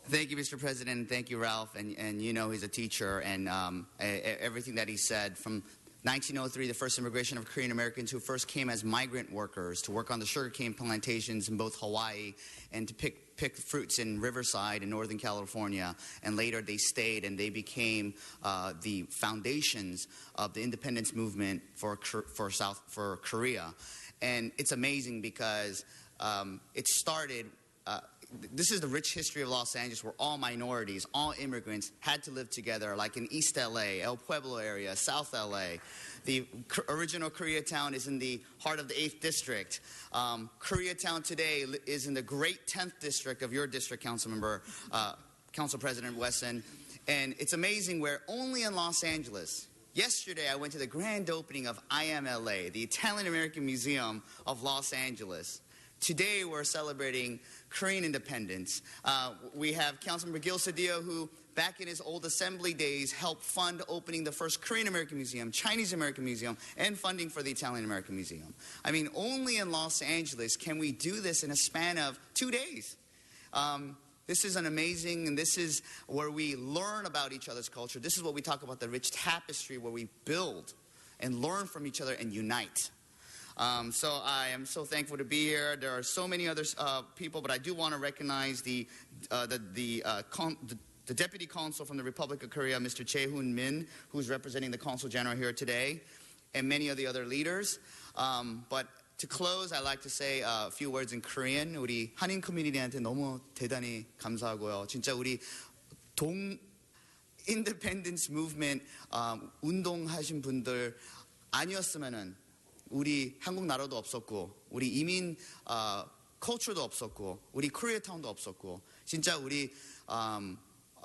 Thank you, Mr. President. Thank you, Ralph. And you know he's a teacher, and everything that he said from 1903, the first immigration of Korean Americans who first came as migrant workers to work on the sugarcane plantations in both Hawaii and to pick fruits in Riverside in Northern California. And later they stayed and they became the foundations of the independence movement for Korea. And it's amazing because it started. This is the rich history of Los Angeles, where all minorities, all immigrants had to live together, like in East LA, El Pueblo area, South LA. The original Koreatown is in the heart of the 8th District. Koreatown today is in the great 10th District of your district, Council President Wesson. And it's amazing where only in Los Angeles, yesterday I went to the grand opening of IMLA, the Italian American Museum of Los Angeles. Today we're celebrating Korean independence. We have Councilman Gil Cedillo, who back in his old assembly days helped fund opening the first Korean American Museum, Chinese American Museum, and funding for the Italian American Museum. I mean, only in Los Angeles can we do this in a span of 2 days. This is an amazing, and this is where we learn about each other's culture. This is what we talk about, the rich tapestry, where we build and learn from each other and unite. So I am so thankful to be here. There are so many other people, but I do want to recognize the Deputy Consul from the Republic of Korea, Mr. Chae-hoon Min, who's representing the Consul General here today, and many of the other leaders. But to close, I'd like to say a few words in Korean. 우리 한인 커뮤니티한테 너무 대단히 감사하고요. 진짜 우리 인디펜던스 무브먼트 운동하신 분들 아니었으면은 우리 한국 나라도 없었고 우리 이민 컬처도 없었고 우리 코리아타운도 없었고 진짜 우리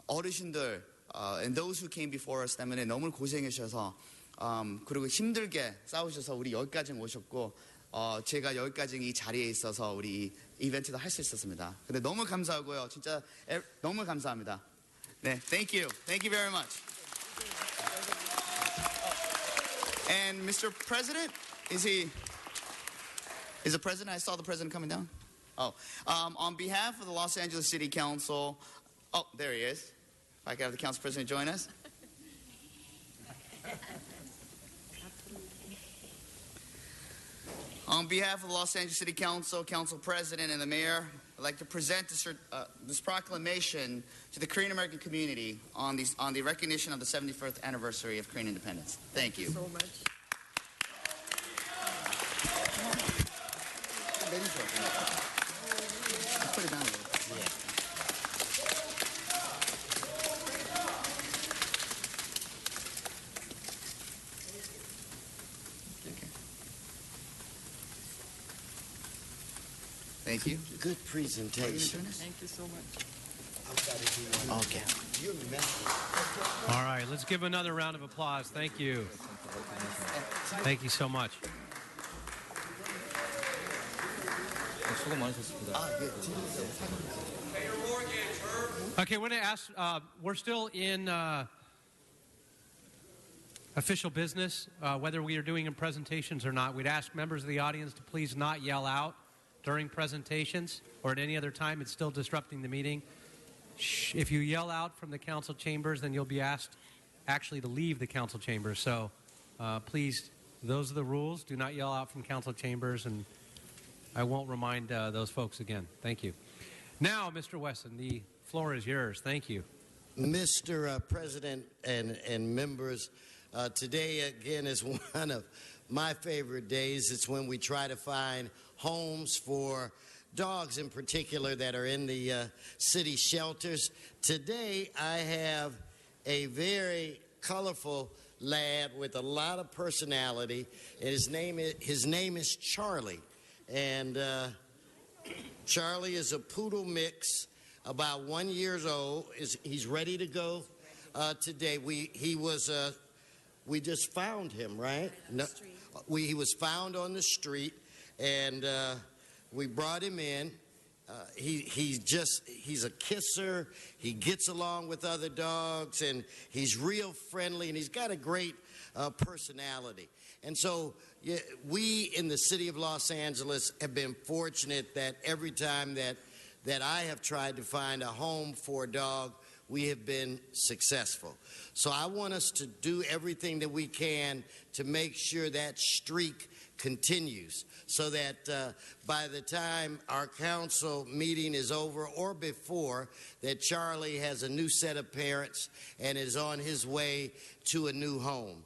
어르신들 and those who came before us 때문에 너무 고생하셔서 그리고 힘들게 싸우셔서 우리 여기까지 오셨고 제가 여기까지 이 자리에 있어서 우리 이벤트도 할 수 있었습니다. 근데 너무 감사하고요. 진짜 너무 감사합니다. 네, thank you. Thank you very much. And Mr. President, is the president? I saw the president coming down. Oh, on behalf of the Los Angeles City Council, oh, there he is. If I could have the council president join us. On behalf of the Los Angeles City Council, Council President, and the Mayor, I'd like to present this proclamation to the Korean American community on the recognition of the 71st anniversary of Korean independence. Thank you. Thank you so much. Put it down a little. Thank you. Good presentation. Thank you so much. Okay. All right, let's give another round of applause. Thank you. Thank you so much. 수고 많으셨습니다. Okay, we're going to ask, we're still in official business, whether we are doing presentations or not. We'd ask members of the audience to please not yell out during presentations or at any other time. It's still disrupting the meeting. Shh. If you yell out from the council chambers, then you'll be asked actually to leave the council chambers. So please, those are the rules. Do not yell out from council chambers, and I won't remind those folks again. Thank you. Now, Mr. Wesson, the floor is yours. Thank you. Mr. President and members, today again is one of my favorite days. It's when we try to find homes for dogs in particular that are in the city shelters. Today I have a very colorful lad with a lot of personality, and his name is Charlie. And Charlie is a poodle mix, about 1 year old. He's ready to go today. We just found him, right? No, he was found on the street, and we brought him in. He's a kisser. He gets along with other dogs, and he's real friendly, and he's got a great personality. And so we in the city of Los Angeles have been fortunate that every time that I have tried to find a home for a dog, we have been successful. So I want us to do everything that we can to make sure that streak continues, so that by the time our council meeting is over or before, that Charlie has a new set of parents and is on his way to a new home.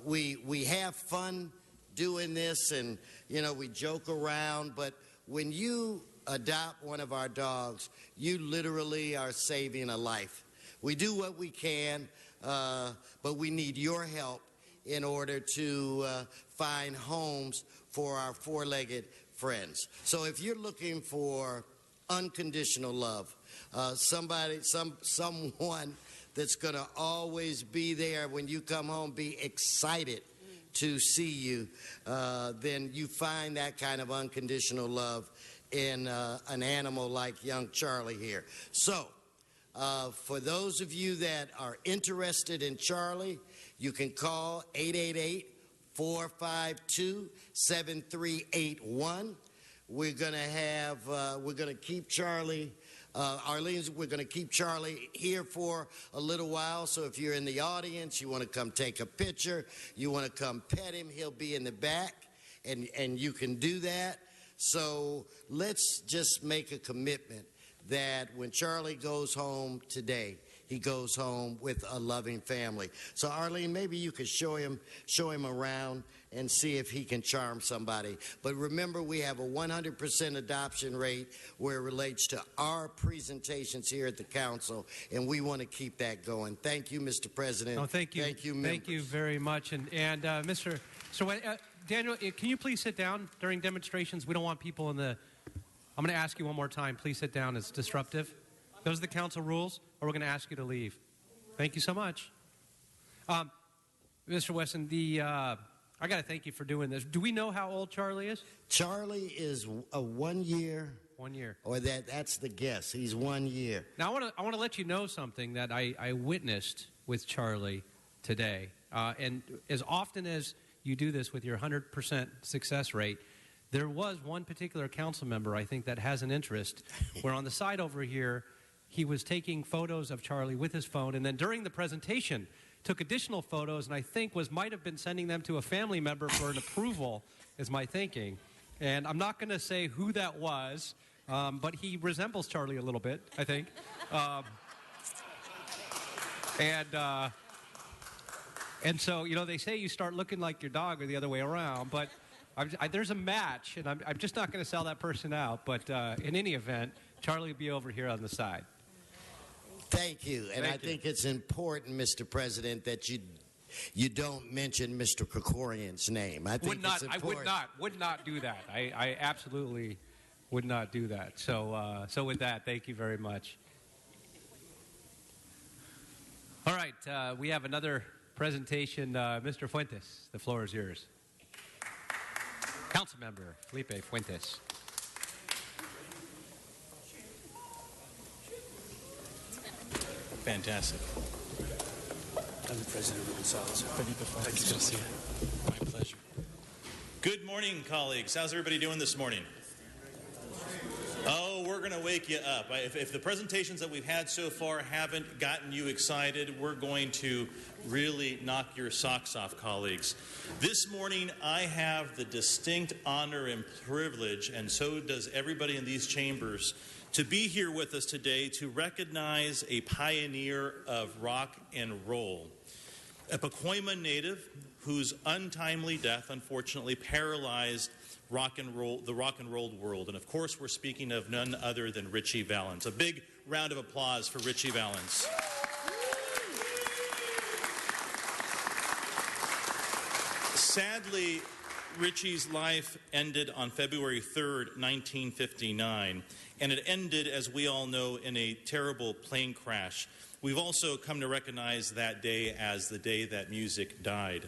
We have fun doing this, and we joke around, but when you adopt one of our dogs, you literally are saving a life. We do what we can, but we need your help in order to find homes for our four-legged friends. So if you're looking for unconditional love, someone that's going to always be there when you come home, be excited to see you, then you find that kind of unconditional love in an animal like young Charlie here. So for those of you that are interested in Charlie, you can call 888-452-7381. We're going to keep Charlie, Arlene, we're going to keep Charlie here for a little while. So if you're in the audience, you want to come take a picture, you want to come pet him, he'll be in the back, and you can do that. So let's just make a commitment that when Charlie goes home today, he goes home with a loving family. So Arlene, maybe you could show him around and see if he can charm somebody. But remember, we have a 100% adoption rate where it relates to our presentations here at the council, and we want to keep that going. Thank you, Mr. President. Oh, thank you. Thank you, members. Thank you very much. And Mr. So, Daniel, can you please sit down during demonstrations? We don't want people in the... I'm going to ask you one more time. Please sit down. It's disruptive. Those are the council rules, or we're going to ask you to leave. Thank you so much. Mr. Wesson, I got to thank you for doing this. Do we know how old Charlie is? Charlie is 1 year. 1 year. Or that's the guess. He's 1 year. Now, I want to let you know something that I witnessed with Charlie today. And as often as you do this with your 100% success rate, there was one particular council member, I think, that has an interest, where on the side over here, he was taking photos of Charlie with his phone, and then during the presentation, took additional photos, and I think might have been sending them to a family member for an approval, is my thinking. And I'm not going to say who that was, but he resembles Charlie a little bit, I think. And so, they say you start looking like your dog or the other way around, but there's a match, and I'm just not going to sell that person out. But in any event, Charlie will be over here on the side. Thank you. And I think it's important, Mr. President, that you don't mention Mr. Krikorian's name. I think it's important. I would not do that. I absolutely would not do that. So with that, thank you very much. All right, we have another presentation. Mr. Fuentes, the floor is yours. Councilmember Felipe Fuentes. Fantastic. I'm the president of Gonzalez. Thank you, Garcia. My pleasure. Good morning, colleagues. How's everybody doing this morning? Oh, we're going to wake you up. If the presentations that we've had so far haven't gotten you excited, we're going to really knock your socks off, colleagues. This morning, I have the distinct honor and privilege, and so does everybody in these chambers, to be here with us today to recognize a pioneer of rock and roll, a Pacoima native whose untimely death unfortunately paralyzed the rock and roll world. And of course, we're speaking of none other than Ritchie Valens. A big round of applause for Ritchie Valens. Sadly, Ritchie's life ended on February 3rd, 1959, and it ended, as we all know, in a terrible plane crash. We've also come to recognize that day as the day that music died.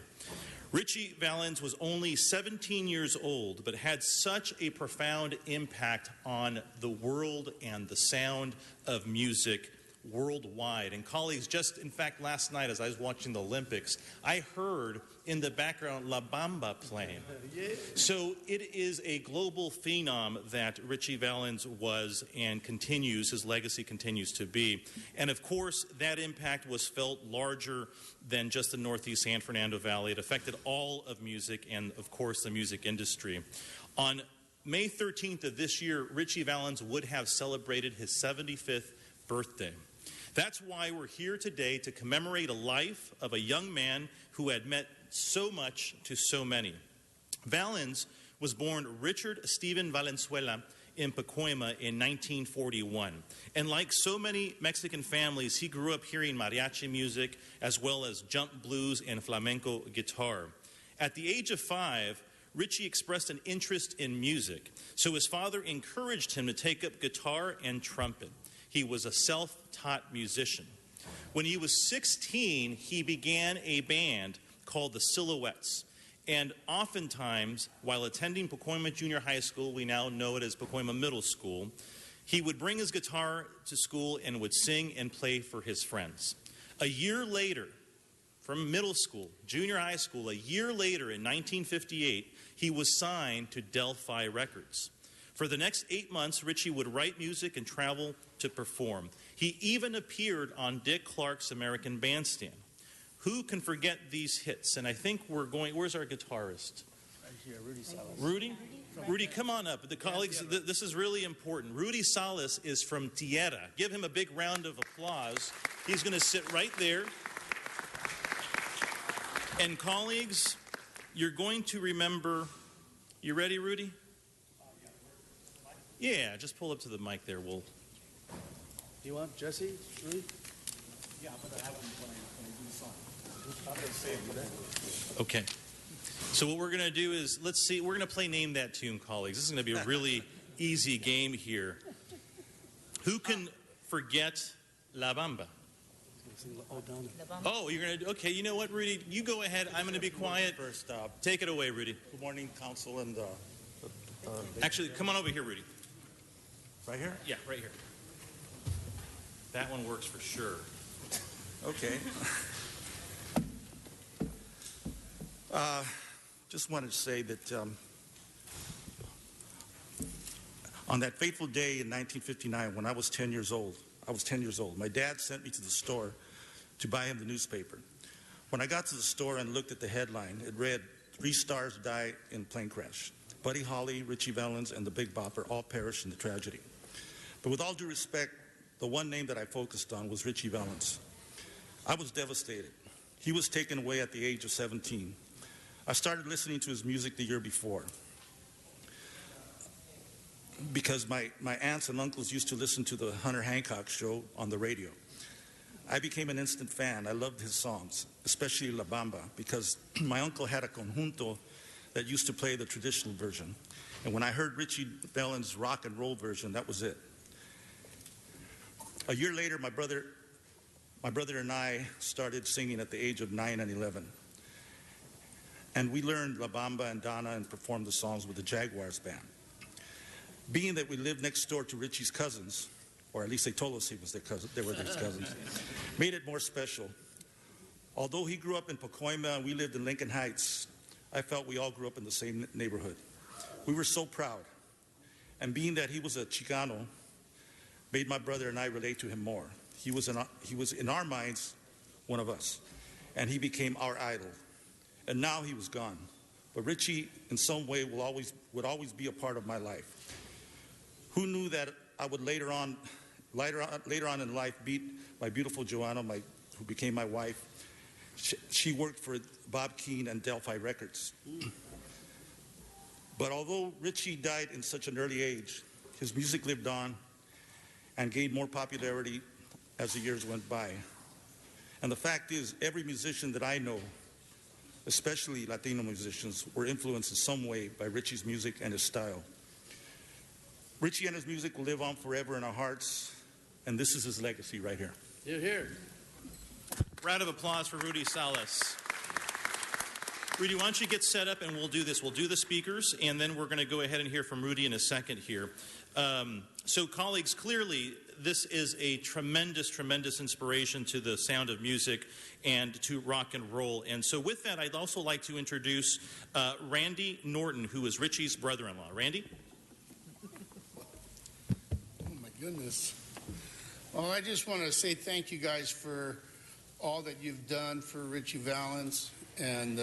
Ritchie Valens was only 17 years old, but had such a profound impact on the world and the sound of music worldwide. And colleagues, just in fact last night as I was watching the Olympics, I heard in the background La Bamba playing. So it is a global phenom that Ritchie Valens was and continues, his legacy continues to be. And of course, that impact was felt larger than just the Northeast San Fernando Valley. It affected all of music and, of course, the music industry. On May 13th of this year, Ritchie Valens would have celebrated his 75th birthday. That's why we're here today to commemorate a life of a young man who had meant so much to so many. Valens was born Richard Stephen Valenzuela in Pacoima in 1941. And like so many Mexican families, he grew up hearing mariachi music as well as jump blues and flamenco guitar. At the age of 5, Ritchie expressed an interest in music, so his father encouraged him to take up guitar and trumpet. He was a self-taught musician. When he was 16, he began a band called the Silhouettes. And oftentimes, while attending Pacoima Junior High School, we now know it as Pacoima Middle School, he would bring his guitar to school and would sing and play for his friends. A year later, from middle school, junior high school, a year later in 1958, he was signed to Delphi Records. For the next 8 months, Ritchie would write music and travel to perform. He even appeared on Dick Clark's American Bandstand. Who can forget these hits? And I think we're going, where's our guitarist? Right here, Rudy Salas. Rudy? Rudy, come on up. The colleagues, this is really important. Rudy Salas is from Tierra. Give him a big round of applause. He's going to sit right there. And colleagues, you're going to remember, you ready, Rudy? Yeah, just pull up to the mic there. We'll. Do you want Jesse, Rudy? Yeah, I'm going to have him when I do the song. I'm going to say it for that. Okay. So what we're going to do is, let's see, we're going to play Name That Tune, colleagues. This is going to be a really easy game here. Who can forget La Bamba? Oh, you're going to, okay, you know what, Rudy? You go ahead. I'm going to be quiet. First, take it away, Rudy. Good morning, Council, and... Actually, come on over here, Rudy. Right here? Yeah, right here. That one works for sure. Okay. Just wanted to say that on that fateful day in 1959, when I was 10 years old, my dad sent me to the store to buy him the newspaper. When I got to the store and looked at the headline, it read, 3 stars die in plane crash. Buddy Holly, Richie Valens, and the Big Bopper all perished in the tragedy. But with all due respect, the one name that I focused on was Richie Valens. I was devastated. He was taken away at the age of 17. I started listening to his music the year before because my aunts and uncles used to listen to the Hunter Hancock show on the radio. I became an instant fan. I loved his songs, especially La Bamba, because my uncle had a conjunto that used to play the traditional version. And when I heard Richie Valens' rock and roll version, that was it. A year later, my brother and I started singing at the age of 9 and 11. And we learned La Bamba and Donna and performed the songs with the Jaguars band. Being that we lived next door to Richie's cousins, or at least they told us they were his cousins, made it more special. Although he grew up in Pacoima and we lived in Lincoln Heights, I felt we all grew up in the same neighborhood. We were so proud. And being that he was a Chicano, made my brother and I relate to him more. He was in our minds one of us, and he became our idol. And now he was gone. But Richie, in some way, would always be a part of my life. Who knew that I would later on in life meet my beautiful Joanna, who became my wife. She worked for Bob Keane and Delphi Records. But although Richie died in such an early age, his music lived on and gained more popularity as the years went by. And the fact is, every musician that I know, especially Latino musicians, were influenced in some way by Richie's music and his style. Richie and his music will live on forever in our hearts, and this is his legacy right here. Here, here. Round of applause for Rudy Salas. Rudy, why don't you get set up and we'll do this. We'll do the speakers, and then we're going to go ahead and hear from Rudy in a second here. So colleagues, clearly this is a tremendous, tremendous inspiration to the sound of music and to rock and roll. And so with that, I'd also like to introduce Randy Norton, who is Richie's brother-in-law. Randy? Oh, my goodness. Well, I just want to say thank you guys for all that you've done for Richie Valens. And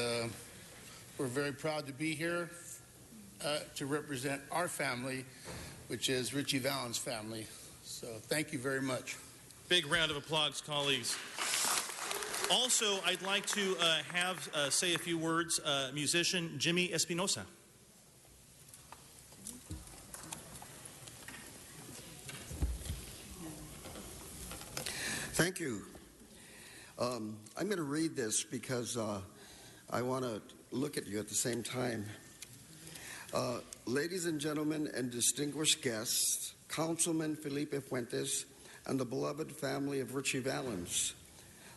we're very proud to be here to represent our family, which is Richie Valens' family. So thank you very much. Big round of applause, colleagues. Also, I'd like to say a few words, musician Jimmy Espinosa. Thank you. I'm going to read this because I want to look at you at the same time. Ladies and gentlemen and distinguished guests, Councilman Felipe Fuentes and the beloved family of Richie Valens,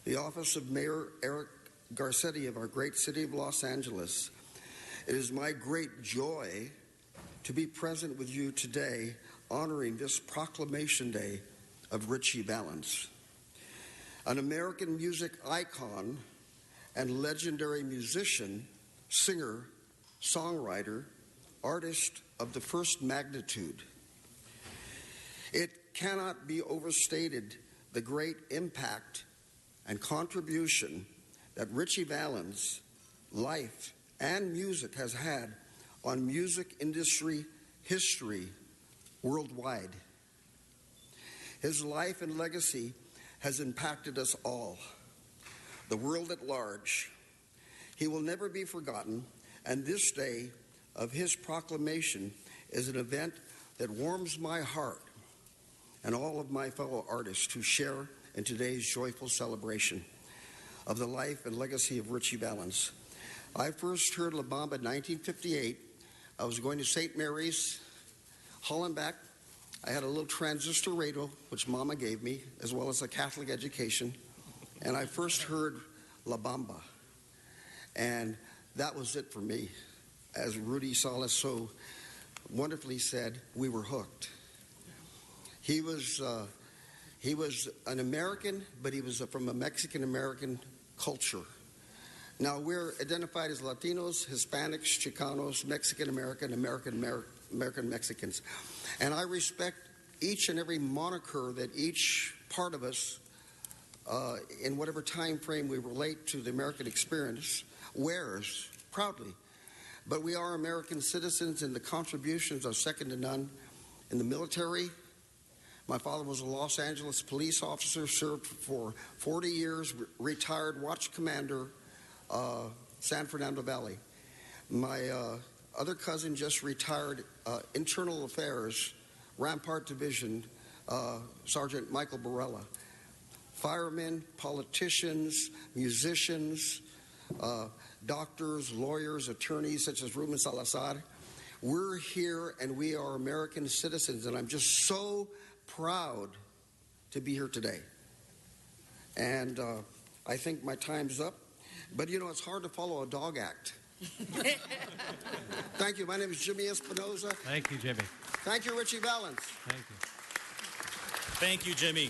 the office of Mayor Eric Garcetti of our great city of Los Angeles, it is my great joy to be present with you today honoring this proclamation day of Richie Valens. An American music icon and legendary musician, singer, songwriter, artist of the first magnitude. It cannot be overstated the great impact and contribution that Richie Valens' life and music has had on music industry history worldwide. His life and legacy has impacted us all, the world at large. He will never be forgotten, and this day of his proclamation is an event that warms my heart and all of my fellow artists who share in today's joyful celebration of the life and legacy of Ritchie Valens. I first heard La Bamba in 1958. I was going to St. Mary's, Hollenbeck. I had a little transistor radio, which Mama gave me, as well as a Catholic education, and I first heard La Bamba. And that was it for me. As Rudy Salas so wonderfully said, we were hooked. He was an American, but he was from a Mexican-American culture. Now, we're identified as Latinos, Hispanics, Chicanos, Mexican-American, American Mexicans. And I respect each and every moniker that each part of us, in whatever time frame we relate to the American experience, wears proudly. But we are American citizens, and the contributions are second to none. In the military, my father was a Los Angeles police officer, served for 40 years, retired watch commander, San Fernando Valley. My other cousin just retired, Internal Affairs, Rampart Division, Sergeant Michael Barella. Firemen, politicians, musicians, doctors, lawyers, attorneys such as Ruben Salazar. We're here and we are American citizens, and I'm just so proud to be here today. And I think my time's up. But you know, it's hard to follow a dog act. Thank you. My name is Jimmy Espinoza. Thank you, Jimmy. Thank you, Ritchie Valens. Thank you. Thank you, Jimmy.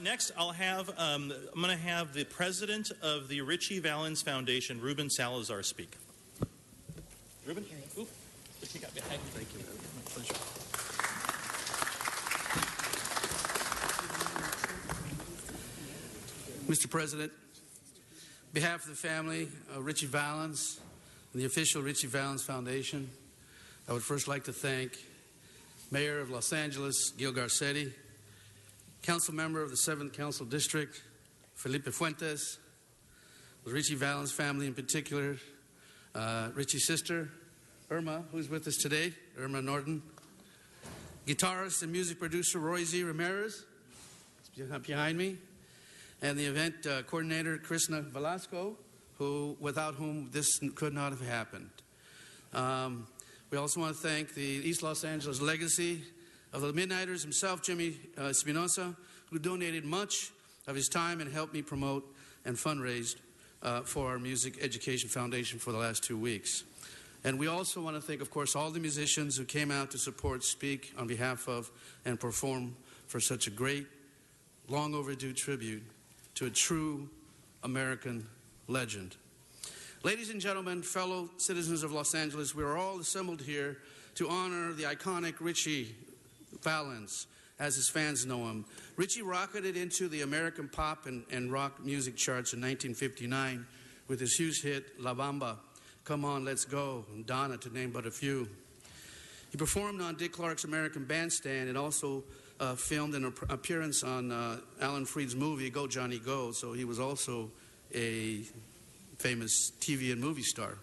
Next, I'm going to have the president of the Ritchie Valens Foundation, Ruben Salazar, speak. Ruben? Ooh, you got behind me. Thank you. My pleasure. Mr. President, on behalf of the family of Ritchie Valens and the official Ritchie Valens Foundation, I would first like to thank Mayor of Los Angeles, Gil Garcetti, Council Member of the 7th Council District, Felipe Fuentes, the Ritchie Valens family in particular, Ritchie's sister, Irma, who's with us today, Irma Norton, guitarist and music producer Roy Z. Ramirez, behind me, and the event coordinator, Krishna Velasco, without whom this could not have happened. We also want to thank the East Los Angeles legacy of the Midnighters himself, Jimmy Espinoza, who donated much of his time and helped me promote and fundraise for our Music Education Foundation for the last 2 weeks. And we also want to thank, of course, all the musicians who came out to support, speak on behalf of, and perform for such a great, long overdue tribute to a true American legend. Ladies and gentlemen, fellow citizens of Los Angeles, we are all assembled here to honor the iconic Ritchie Valens, as his fans know him. Ritchie rocketed into the American pop and rock music charts in 1959 with his huge hit, La Bamba, Come On, Let's Go, and Donna, to name but a few. He performed on Dick Clark's American Bandstand and also filmed an appearance on Alan Freed's movie, Go Johnny Go, so he was also a famous TV and movie star.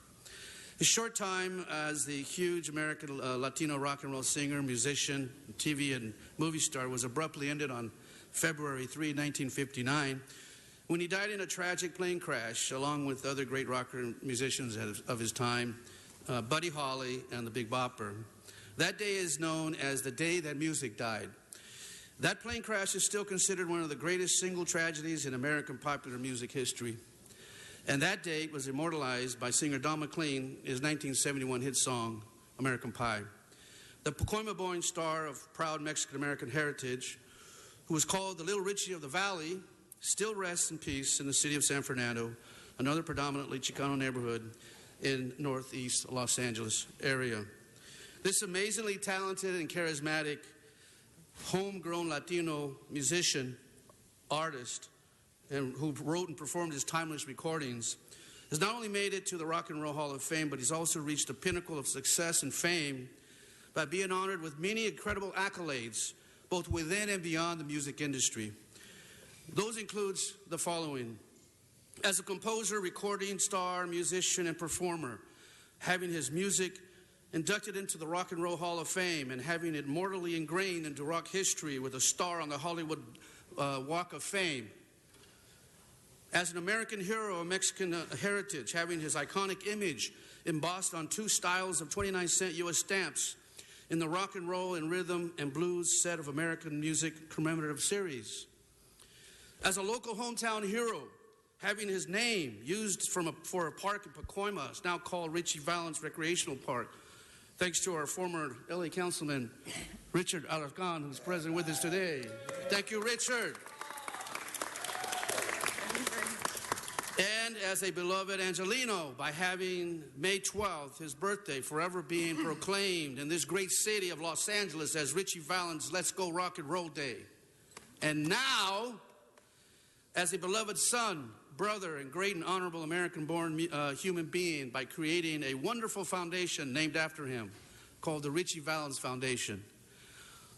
His short time as the huge American Latino rock and roll singer, musician, TV and movie star was abruptly ended on February 3, 1959, when he died in a tragic plane crash, along with other great rocker and musicians of his time, Buddy Holly and the Big Bopper. That day is known as the day that music died. That plane crash is still considered one of the greatest single tragedies in American popular music history. And that date was immortalized by singer Don McLean in his 1971 hit song, American Pie. The Pacoima-born star of proud Mexican-American heritage, who was called the Little Ritchie of the Valley, still rests in peace in the city of San Fernando, another predominantly Chicano neighborhood in northeast Los Angeles area. This amazingly talented and charismatic homegrown Latino musician, artist, and who wrote and performed his timeless recordings, has not only made it to the Rock and Roll Hall of Fame, but he's also reached the pinnacle of success and fame by being honored with many incredible accolades, both within and beyond the music industry. Those includes the following. As a composer, recording star, musician, and performer, having his music inducted into the Rock and Roll Hall of Fame and having it mortally ingrained into rock history with a star on the Hollywood Walk of Fame. As an American hero of Mexican heritage, having his iconic image embossed on 2 styles of 29-cent U.S. stamps in the Rock and Roll and Rhythm and Blues set of American music commemorative series. As a local hometown hero, having his name used for a park in Pacoima, it's now called Ritchie Valens Recreational Park, thanks to our former LA Councilman, Richard Alarcon, who's present with us today. Thank you, Richard. And as a beloved Angelino, by having May 12th, his birthday, forever being proclaimed in this great city of Los Angeles as Ritchie Valens' Let's Go Rock and Roll Day. And now, as a beloved son, brother, and great and honorable American-born human being, by creating a wonderful foundation named after him called the Ritchie Valens Foundation.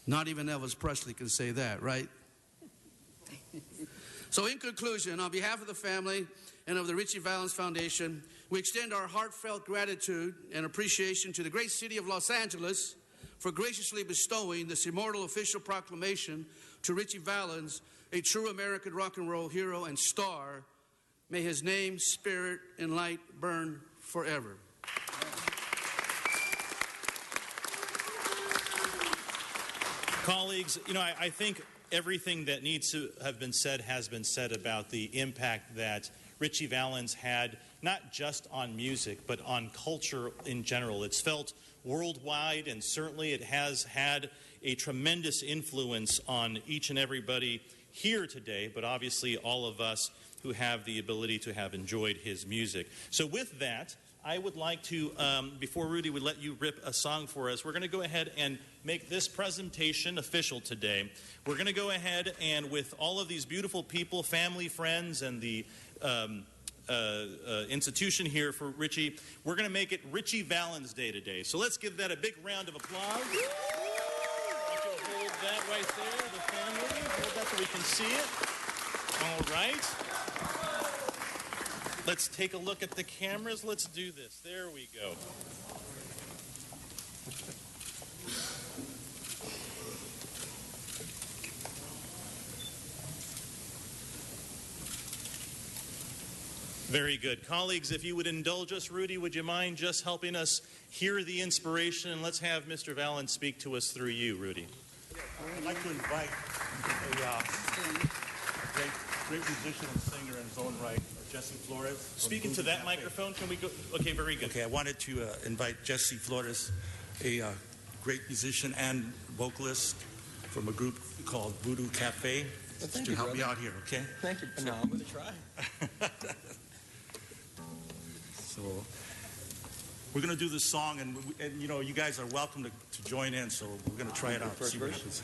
Not even Elvis Presley can say that, right? So in conclusion, on behalf of the family and of the Ritchie Valens Foundation, we extend our heartfelt gratitude and appreciation to the great city of Los Angeles for graciously bestowing this immortal official proclamation to Ritchie Valens, a true American rock and roll hero and star. May his name, spirit, and light burn forever. Colleagues, I think everything that needs to have been said has been said about the impact that Ritchie Valens had, not just on music, but on culture in general. It's felt worldwide, and certainly it has had a tremendous influence on each and everybody here today, but obviously all of us who have the ability to have enjoyed his music. So with that, I would like to, before Rudy would let you rip a song for us, we're going to go ahead and make this presentation official today. We're going to go ahead and with all of these beautiful people, family, friends, and the institution here for Ritchie, we're going to make it Ritchie Valens Day today. So let's give that a big round of applause. Hold that right there, the family. Hold that so we can see it. All right. Let's take a look at the cameras. Let's do this. There we go. Very good. Colleagues, if you would indulge us, Rudy, would you mind just helping us hear the inspiration? And let's have Mr. Valens speak to us through you, Rudy. I'd like to invite a great musician and singer in his own right, Jesse Flores. Speaking to that microphone, can we go? Okay, very good. Okay, I wanted to invite Jesse Flores, a great musician and vocalist from a group called Voodoo Cafe, to help me out here, okay? Thank you. No, I'm going to try. So we're going to do this song, and you guys are welcome to join in, so we're going to try it out. See what happens.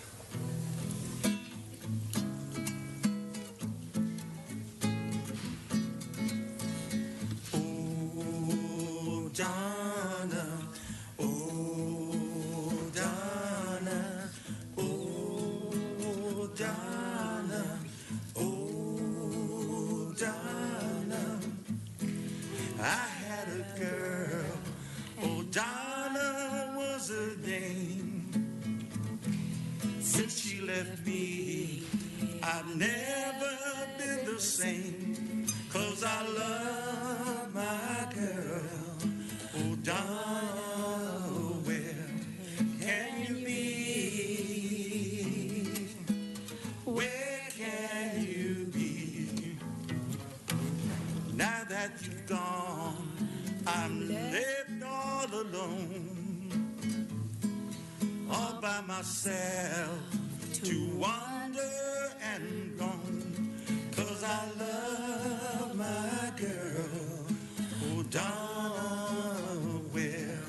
Oh, Donna, oh, Donna, oh, Donna, oh, Donna. I had a girl, oh, Donna was her name. Since she left me, I've never been the same, 'cause I love my girl. Oh, Donna, where can you be? Where can you be? Now that you've gone, I'm left all alone, all by myself, to wander and roam, 'cause I love my girl. Oh, Donna, where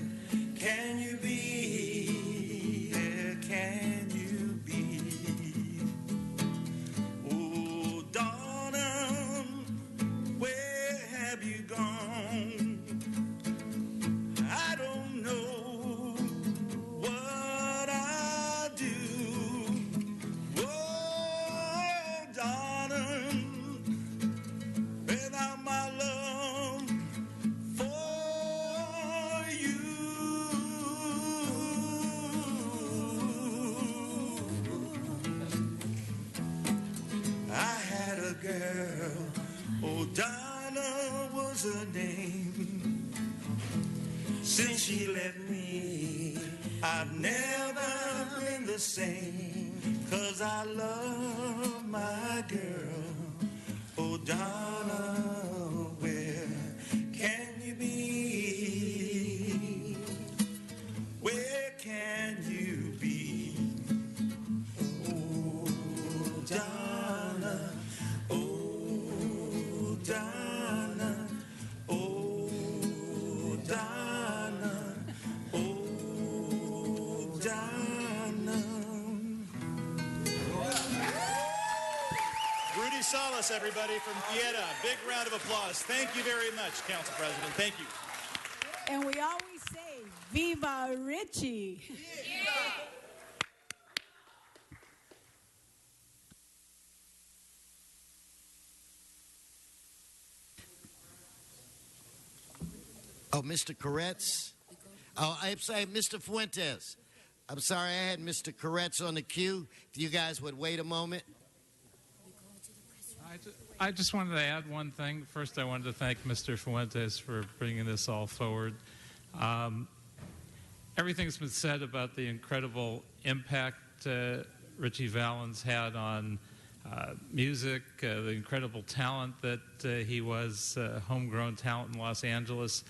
can you be? Where can you be? Oh, Donna, where have you gone? girl. Oh, Donna was her name. Since she left me, I've never been the same. 'Cause I love my girl. Oh, Donna, where can you be? Where can you be? Oh, Donna, oh, Donna, oh, Donna, oh, Donna. Rudy Salas, everybody, from Pieta. Big round of applause. Thank you very much, Council President. Thank you. And we always say, Viva Richie. Oh, Mr. Koretz? Oh, I'm sorry, Mr. Fuentes. I'm sorry, I had Mr. Koretz on the queue. If you guys would wait a moment. I just wanted to add one thing. First, I wanted to thank Mr. Fuentes for bringing this all forward. Everything's been said about the incredible impact Richie Valens had on music, the incredible talent that he was, homegrown talent in Los Angeles.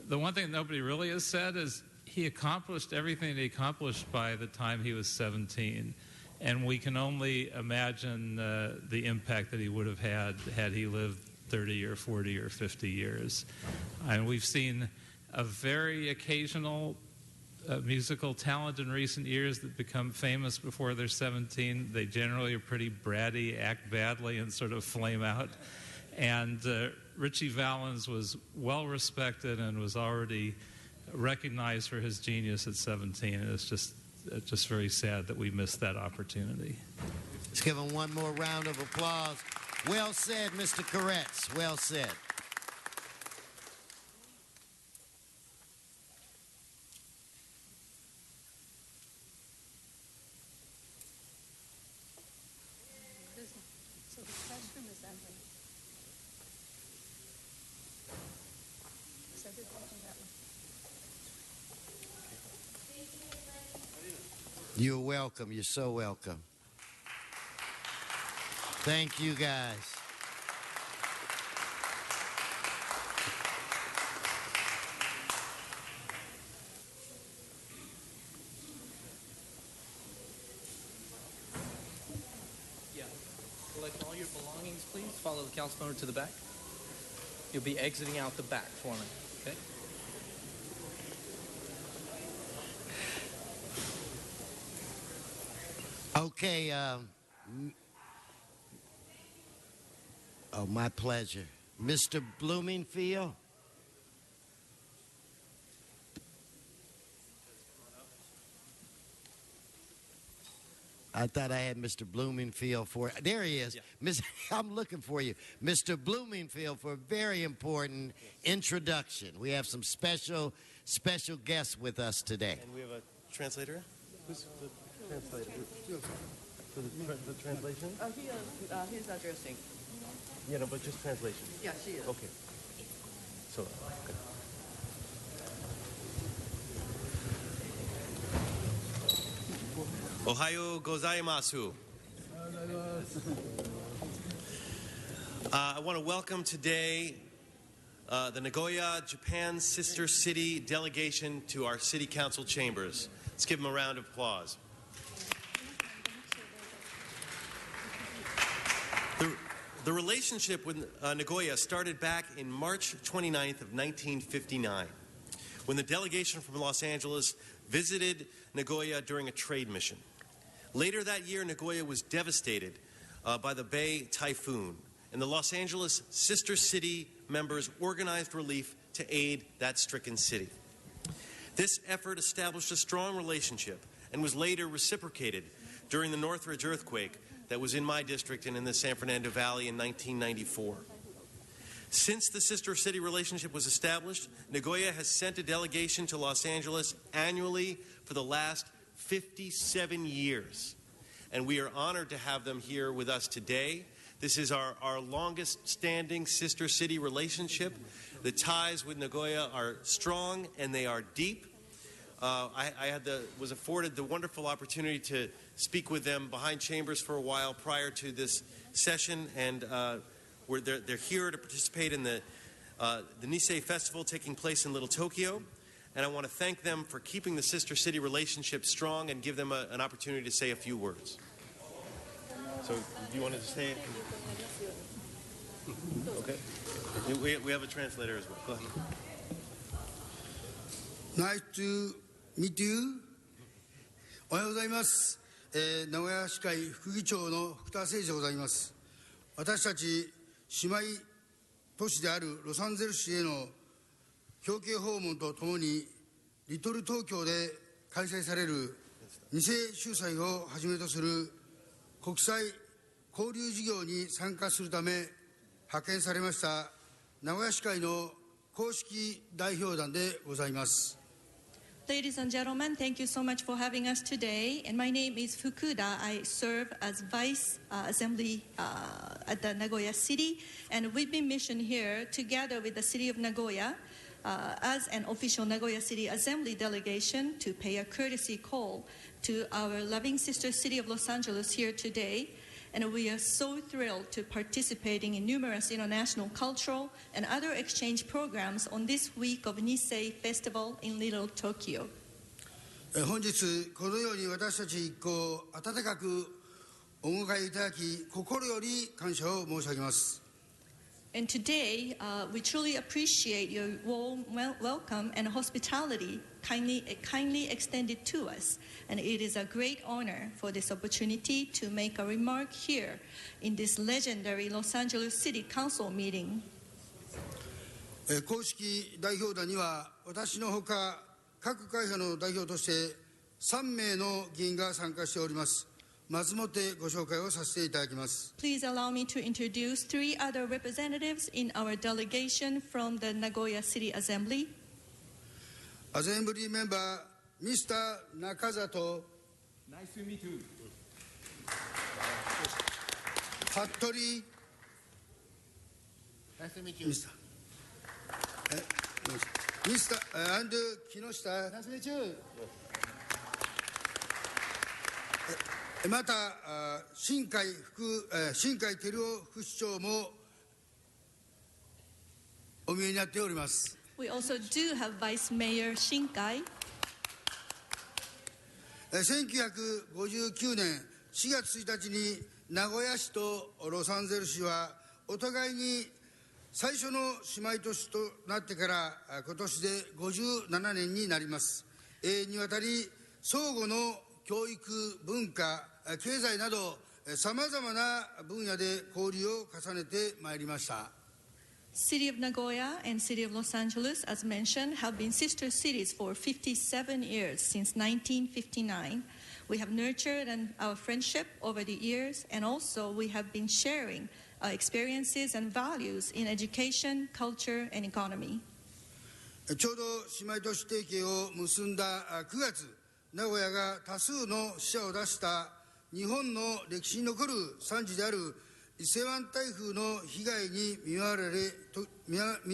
The one thing nobody really has said is he accomplished everything that he accomplished by the time he was 17. And we can only imagine the impact that he would have had he lived 30 or 40 or 50 years. And we've seen a very occasional musical talent in recent years that become famous before they're 17. They generally are pretty bratty, act badly, and sort of flame out. And Richie Valens was well respected and was already recognized for his genius at 17. And it's just very sad that we missed that opportunity. Let's give him one more round of applause. Well said, Mr. Koretz. Well said. So the restroom is that way. So they're taking that one. You're welcome. You're so welcome. Thank you, guys. Yeah. Collect all your belongings, please. Follow the council member to the back. You'll be exiting out the back for me, okay? Okay. Oh, my pleasure. Mr. Bloomingfield? I thought I had Mr. Bloomingfield for there he is. Yeah. I'm looking for you. Mr. Bloomingfield for a very important introduction. We have some special guests with us today. And we have a translator? Who's the translator? For the translation? He's addressing. Yeah, no, but just translation. Yeah, she is. Okay. So, okay. Ohayo gozaimasu. I want to welcome today the Nagoya, Japan Sister City delegation to our City Council chambers. Let's give them a round of applause. The relationship with Nagoya started back in March 29th of 1959 when the delegation from Los Angeles visited Nagoya during a trade mission. Later that year, Nagoya was devastated by the Bay typhoon, and the Los Angeles Sister City members organized relief to aid that stricken city. This effort established a strong relationship and was later reciprocated during the Northridge earthquake that was in my district and in the San Fernando Valley in 1994. Since the Sister City relationship was established, Nagoya has sent a delegation to Los Angeles annually for the last 57 years. And we are honored to have them here with us today This is our longest standing sister city relationship. The ties with Nagoya are strong and they are deep. I was afforded the wonderful opportunity to speak with them behind chambers for a while prior to this session, and they're here to participate in the Nisei Festival taking place in Little Tokyo. And I want to thank them for keeping the sister city relationship strong and give them an opportunity to say a few words. So, do you want to say it? Okay. We have a translator as well. Go ahead. Nice to meet you. おはようございます。名古屋市会副議長の福田誠二でございます。私たち姉妹都市であるロサンゼルス市への表敬訪問とともにリトル東京で開催される二世秀祭をはじめとする国際交流事業に参加するため派遣されました名古屋市会の公式代表団でございます。Ladies and gentlemen, thank you so much for having us today. And my name is Fukuda. I serve as Vice Assembly at the Nagoya City. And we've been missioned here together with the City of Nagoya as an official Nagoya City Assembly delegation to pay a courtesy call to our loving sister city of Los Angeles here today. And we are so thrilled to participating in numerous international cultural and other exchange programs on this week of Nisei Festival in Little Tokyo. 本日このように私たち一行温かくお迎えいただき心より感謝を申し上げます。And today, we truly appreciate your warm welcome and hospitality kindly extended to us. And it is a great honor for this opportunity to make a remark here in this legendary Los Angeles City Council meeting. 公式代表団には私のほか各会派の代表として3名の議員が参加しております。まずもってご紹介をさせていただきます。Please allow me to introduce 3 other representatives in our delegation from the Nagoya City Assembly. Assembly member Mr. Nakazato. Nice to meet you. Hattori. Nice to meet you. Mr. and Kinoshita. Nice to meet you. また新海照夫副市長もお見えになっております。We also do have Vice Mayor Shinkai. 1959年4月1日に名古屋市とロサンゼルス市はお互いに最初の姉妹都市となってから今年で57年になります。永遠にわたり相互の教育、文化、経済などさまざまな分野で交流を重ねてまいりました。City of Nagoya and City of Los Angeles, as mentioned, have been sister cities for 57 years since 1959. We have nurtured our friendship over the years, and also we have been sharing our experiences and values in education, culture, and economy. ちょうど姉妹都市提携を結んだ9月、名古屋が多数の死者を出した日本の歴史に残る惨事である伊勢湾台風の被害に見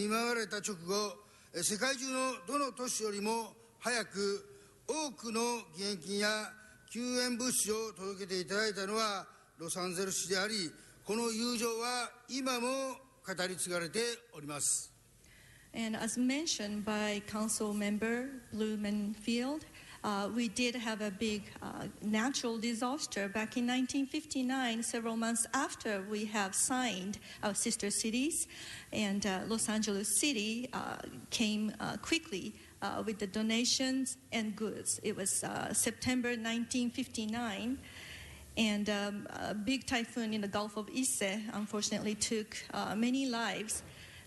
舞われた直後、世界中のどの都市よりも早く多くの義援金や救援物資を届けていただいたのはロサンゼルス市であり、この友情は今も語り継がれております。And as mentioned by Council Member Blumenfield, we did have a big natural disaster back in 1959, several months after we have signed our sister cities. And Los Angeles City came quickly with the donations and goods. It was September 1959. And a big typhoon in the Gulf of Ise unfortunately took many lives.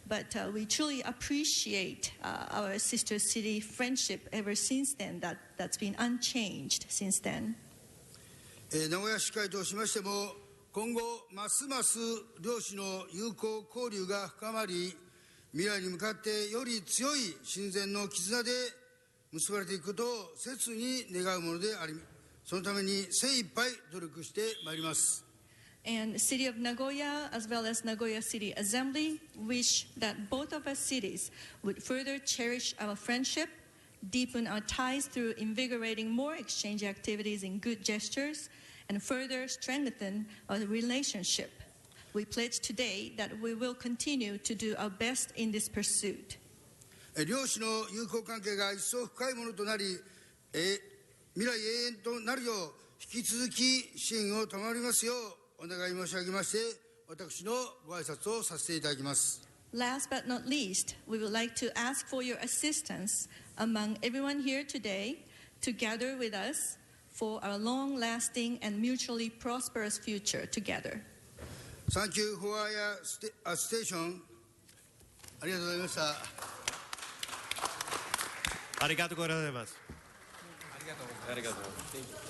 But we truly appreciate our sister city friendship ever since then. That's been unchanged since then. 名古屋市会としましても、今後ますます両市の友好交流が深まり、未来に向かってより強い親善の絆で結ばれていくことを切に願うものであり、そのために精一杯努力してまいります。And the City of Nagoya, as well as Nagoya City Assembly, wish that both of our cities would further cherish our friendship, deepen our ties through invigorating more exchange activities and good gestures, and further strengthen our relationship. We pledge today that we will continue to do our best in this pursuit. 両市の友好関係が一層深いものとなり、未来永遠となるよう引き続き支援を賜りますようお願い申し上げまして、私のご挨拶をさせていただきます。Last but not least, we would like to ask for your assistance among everyone here today to gather with us for our long-lasting and mutually prosperous future together. Thank you for your station. ありがとうございました。ありがとうございます。ありがとうございます。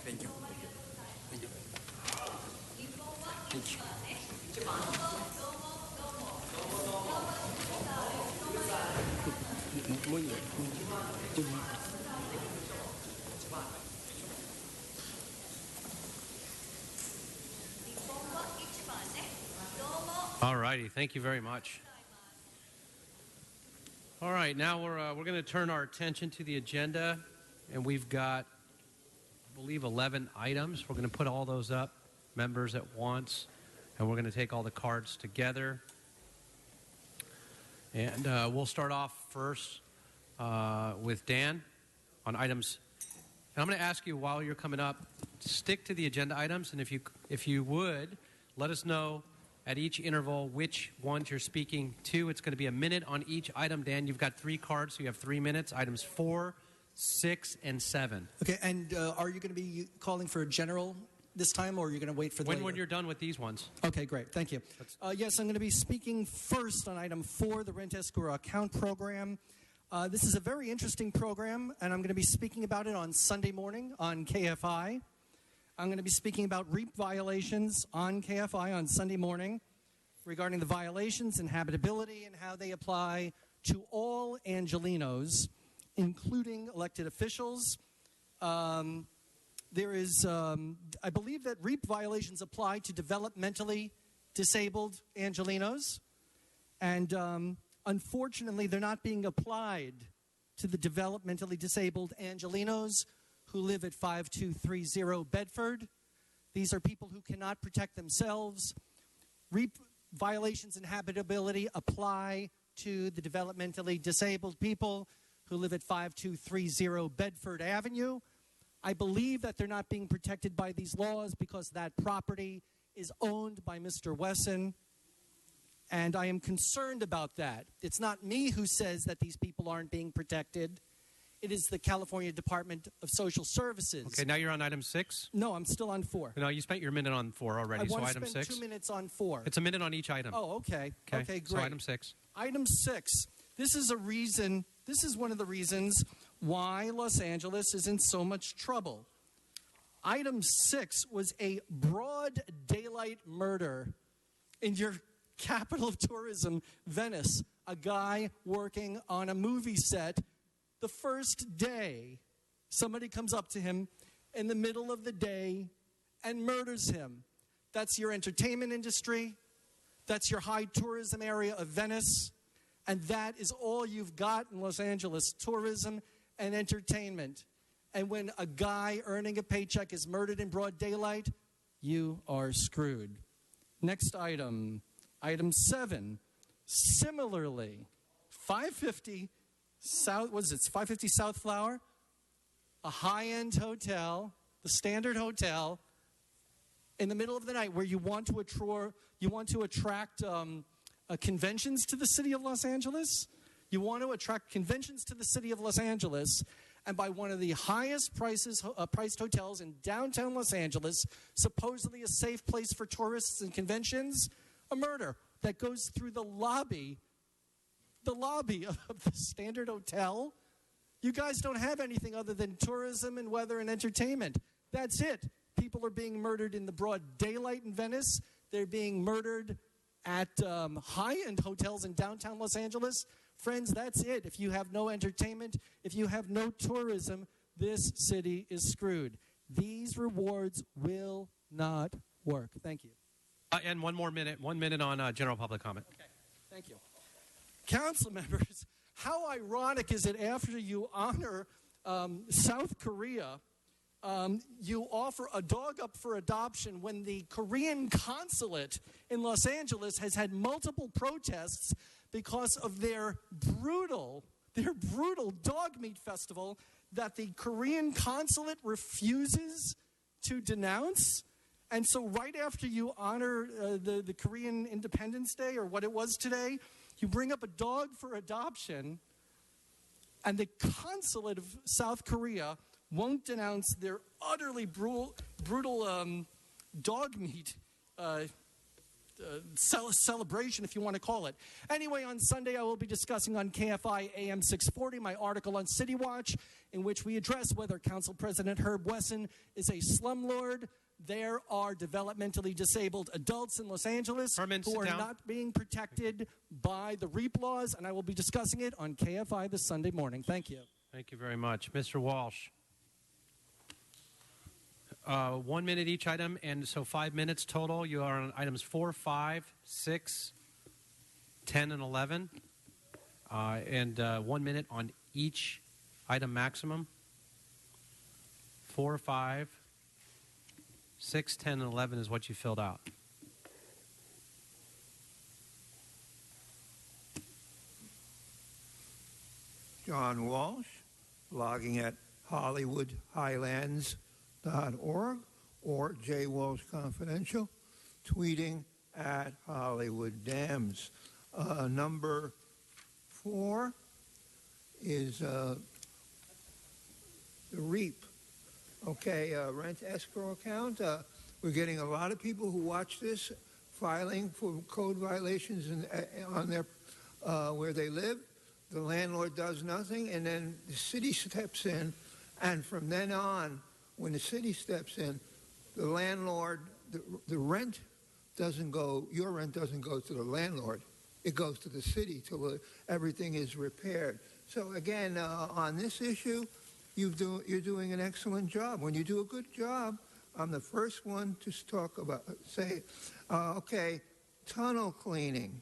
Thank you. Thank you. All righty, thank you very much. All right, now we're going to turn our attention to the agenda, and we've got, I believe, 11 items. We're going to put all those up, members at once, and we're going to take all the cards together. And we'll start off first with Dan on items. And I'm going to ask you while you're coming up, stick to the agenda items, and if you would, let us know at each interval which ones you're speaking to. It's going to be a minute on each item. Dan, you've got 3 cards, so you have 3 minutes. Items 4, 6, and 7. Okay, and are you going to be calling for a general this time, or are you going to wait for the when you're done with these ones? Okay, great. Thank you. Yes, I'm going to be speaking first on item 4, the Rent Escrow Account Program. This is a very interesting program, and I'm going to be speaking about it on Sunday morning on KFI. I'm going to be speaking about REAP violations on KFI on Sunday morning regarding the violations and habitability and how they apply to all Angelenos, including elected officials. There is, I believe that REAP violations apply to developmentally disabled Angelenos, and unfortunately they're not being applied to the developmentally disabled Angelenos who live at 5230 Bedford. These are people who cannot protect themselves. REAP violations and habitability apply to the developmentally disabled people who live at 5230 Bedford Avenue. I believe that they're not being protected by these laws because that property is owned by Mr. Wesson, and I am concerned about that. It's not me who says that these people aren't being protected. It is the California Department of Social Services. Okay, now you're on item 6? No, I'm still on 4. No, you spent your minute on 4 already, I so want to item spend 6? 2 minutes on 4. It's a minute on each item. Oh, okay. Okay, great. So item 6. Item 6. This is one of the reasons why Los Angeles is in so much trouble. Item 6 was a broad daylight murder in your capital of tourism, Venice. A guy working on a movie set. The first day, somebody comes up to him in the middle of the day and murders him. That's your entertainment industry. That's your high tourism area of Venice. And that is all you've got in Los Angeles, tourism and entertainment. And when a guy earning a paycheck is murdered in broad daylight, you are screwed. Next item, item 7. Similarly, 550 South Flower, a high-end hotel, the Standard Hotel, in the middle of the night where you want to attract conventions to the city of Los Angeles. You want to attract conventions to the city of Los Angeles, and by one of the highest priced hotels in downtown Los Angeles, supposedly a safe place for tourists and conventions, a murder that goes through the lobby of the Standard Hotel. You guys don't have anything other than tourism and weather and entertainment. That's it. People are being murdered in the broad daylight in Venice. They're being murdered at high-end hotels in downtown Los Angeles. Friends, that's it. If you have no entertainment, if you have no tourism, this city is screwed. These rewards will not work. Thank you. And one minute on general public comment. Okay, thank you. Council members, how ironic is it after you honor South Korea, you offer a dog up for adoption when the Korean consulate in Los Angeles has had multiple protests because of their brutal dog meat festival that the Korean consulate refuses to denounce? And so right after you honor the Korean Independence Day, or what it was today, you bring up a dog for adoption, and the consulate of South Korea won't denounce their utterly brutal dog meat celebration, if you want to call it. Anyway, on Sunday, I will be discussing on KFI AM 640 my article on City Watch, in which we address whether Council President Herb Wesson is a slumlord. There are developmentally disabled adults in Los Angeles who are not being protected by the REAP laws, and I will be discussing it on KFI this Sunday morning. Thank you. Thank you very much. Mr. Walsh. 1 minute each item, and so 5 minutes total. You are on items 4, 5, 6, 10, and 11. And 1 minute on each item maximum. 4, 5, 6, 10, and 11 is what you filled out. John Walsh, blogging at HollywoodHighlands.org or J. Walsh Confidential, tweeting at Hollywood Dams. Number 4 is the REAP. Okay, rent escrow account. We're getting a lot of people who watch this filing for code violations on their where they live. The landlord does nothing, and then the city steps in, and from then on, when the city steps in, the landlord, the rent doesn't go, your rent doesn't go to the landlord. It goes to the city till everything is repaired. So again, on this issue, you're doing an excellent job. When you do a good job, I'm the first one to talk about, okay, tunnel cleaning.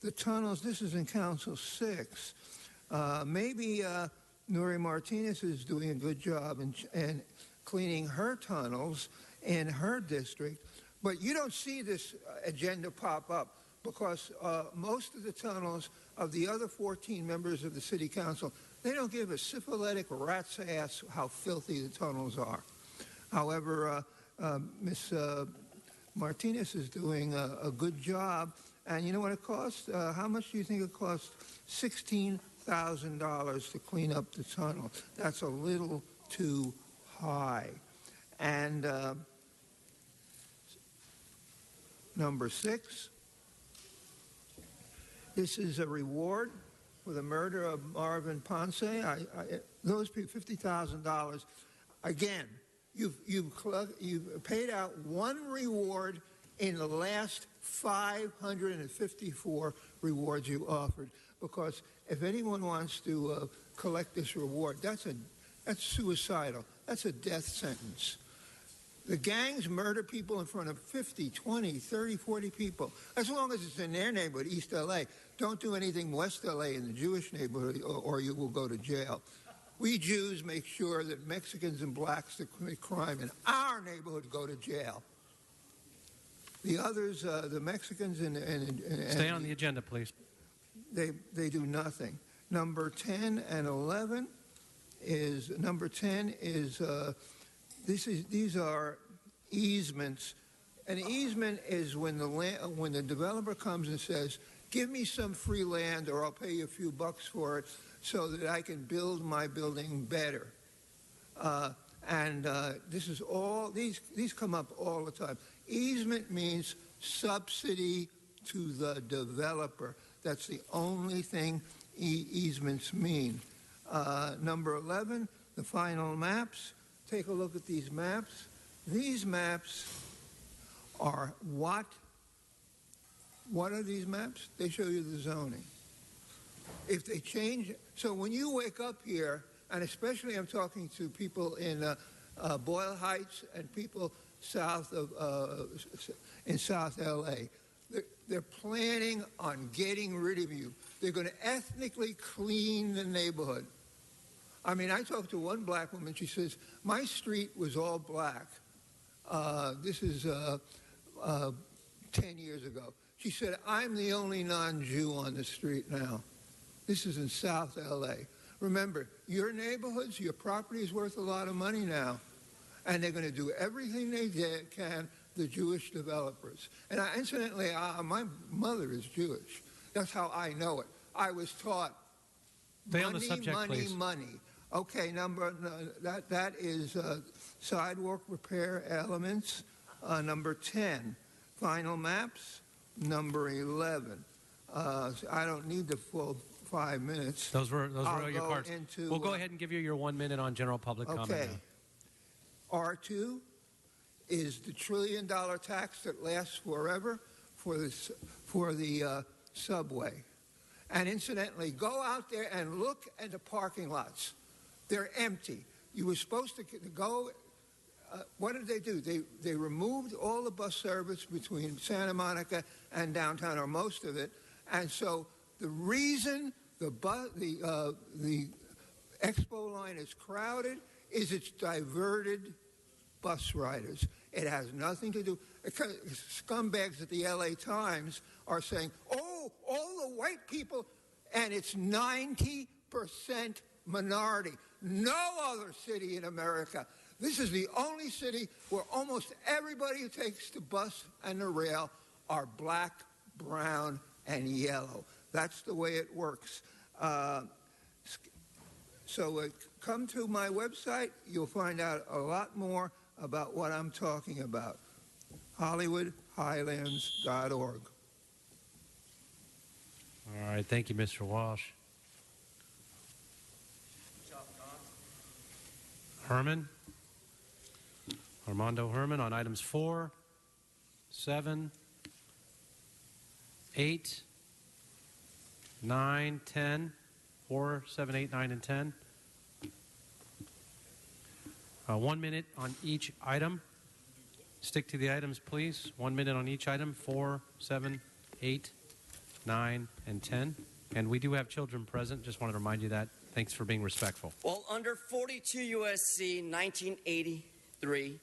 The tunnels, this is in Council 6. Maybe Nuri Martinez is doing a good job in cleaning her tunnels in her district, but you don't see this agenda pop up because most of the tunnels of the other 14 members of the City Council, they don't give a syphilitic rat's ass how filthy the tunnels are. However, Ms. Martinez is doing a good job. And you know what it costs? How much do you think it costs? $16,000 to clean up the tunnel. That's a little too high. And number 6, this is a reward for the murder of Marvin Ponce. Those people, $50,000. Again, you've paid out one reward in the last 554 rewards you offered, because if anyone wants to collect this reward, that's suicidal. That's a death sentence. The gangs murder people in front of 50, 20, 30, 40 people, as long as it's in their neighborhood, East L.A. Don't do anything West L.A. in the Jewish neighborhood, or you will go to jail. We Jews make sure that Mexicans and blacks that commit crime in our neighborhood go to jail. The others, the Mexicans and stay on the agenda, please. They do nothing. Number 10 and 11 is these are easements. An easement is when the developer comes and says, "Give me some free land, or I'll pay you a few bucks for it, so that I can build my building better." This is all, these come up all the time. Easement means subsidy to the developer. That's the only thing easements mean. Number 11, the final maps. Take a look at these maps. These maps are what? What are these maps? They show you the zoning. If they change, so when you wake up here, and especially I'm talking to people in Boyle Heights and people south of in South LA. They're planning on getting rid of you. They're going to ethnically clean the neighborhood. I mean, I talked to one black woman. She says, my street was all black. This is 10 years ago. She said, I'm the only non-Jew on the street now. This is in South LA. Remember, your neighborhoods, your property is worth a lot of money now. And they're going to do everything they can, the Jewish developers. And incidentally, my mother is Jewish. That's how I know it. I was taught Stay on the subject, money, please. money. Okay, that is sidewalk repair elements. Number 10, final maps. Number 11. I don't need the full 5 minutes. Those were your cards. We'll go uh, ahead and give you your 1 minute on general public comment. Okay. Now. R2 is the $1 trillion tax that lasts forever for the subway. And incidentally, go out there and look at the parking lots. They're empty. You were supposed to go. What did they do? They removed all the bus service between Santa Monica and downtown, or most of it. And so the reason the Expo line is crowded is it's diverted bus riders. It has nothing to do. Scumbags at the LA Times are saying, oh, all the white people, and it's 90% minority. No other city in America. This is the only city where almost everybody who takes the bus and the rail are black, brown, and yellow. That's the way it works. So come to my website. You'll find out a lot more about what I'm talking about. HollywoodHighlands.org. All right. Thank you, Mr. Walsh. Herman. Armando Herman on items 4, 7, 8, 9, 10. 4, 7, 8, 9, and 10. 1 minute on each item. Stick to the items, please. 1 minute on each item. 4, 7, 8, 9, and 10. And we do have children present. Just wanted to remind you that. Thanks for being respectful. Well, under 42 U.S.C. 1983,